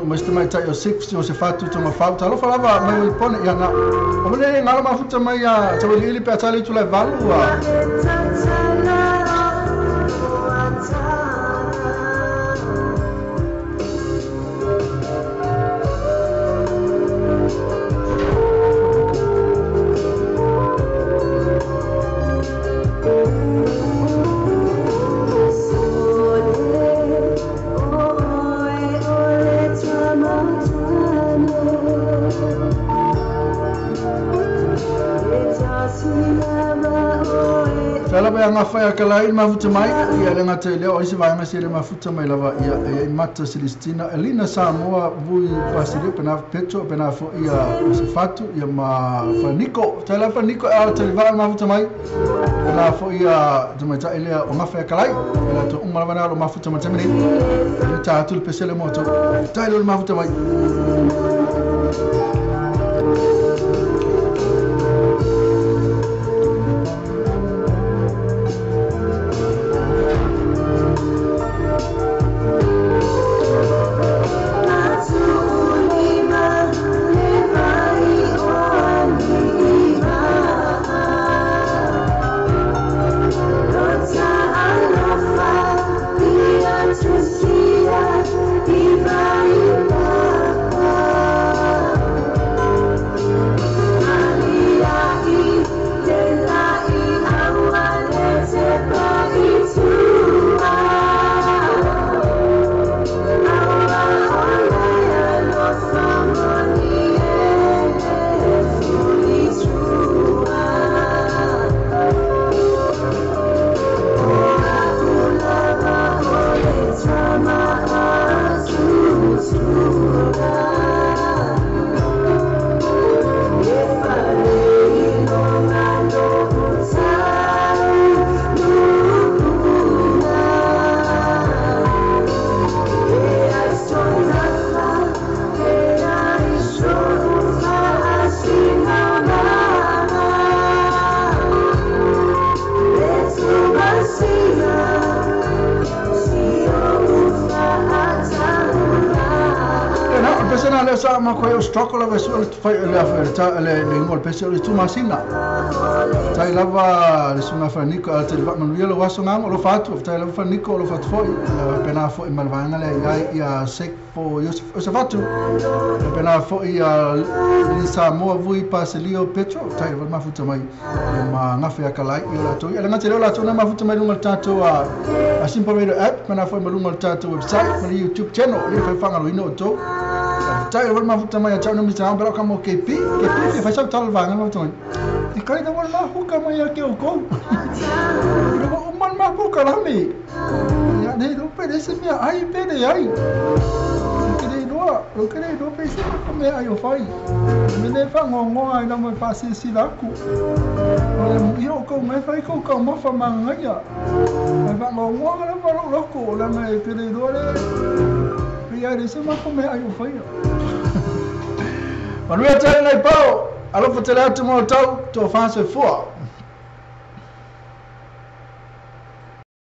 Mas também tá eu sei que se você faz tudo uma falta, ela falava mas eu põe ya na, como nem ngalo mafuta mai ya, sabe ele pe atali tu levalo nga fa kala il mafuta mai ia lenga te leo isi vai ngasile mafuta mai lava ia mata Celestina Elina Samoa vui pasile pena petro pena fo ia sifatu ia ma faniko tala faniko a te vai mafuta mai pena fo ia jamaita ile o ngafa kala ila to umma bana lo mafuta mai tamini ta tul pesele moto tala lo mafuta mai sa ma ko struggle la vesu le fai le aferta le ngol pese le tu masina tai lava le sunga fa niko al te va man lo waso ngam lo fatu tai lava fa niko lo fatu foi pena foi malvanga le ia sek fo yo se fatu pena foi ia lisa mo vui paselio petro tai va mafuta mai ma ngafe akalai io la toi ala ngate la tona mafuta mai lunga tato a simple radio app pena foi malunga tato website ma YouTube channel le fa fanga lo ino to tai va mafuta mai a channel mi sa ambra kamo KP ke fa sa tal vanga no to e kai da ma huka mai ke o ko o man ma ko kalami ya nei do pe desse mia ai pe dei ai o que nem do pensei que me aí eu fai me nem fa ngongo ai não me passe si la ku eu com me fai com como fa manganya ai fa ngongo la fa lo ko la me pe dei do le ia desse ma como aí eu fai Manuel tele nei pau alo fa tele atu mo tau to fa se fo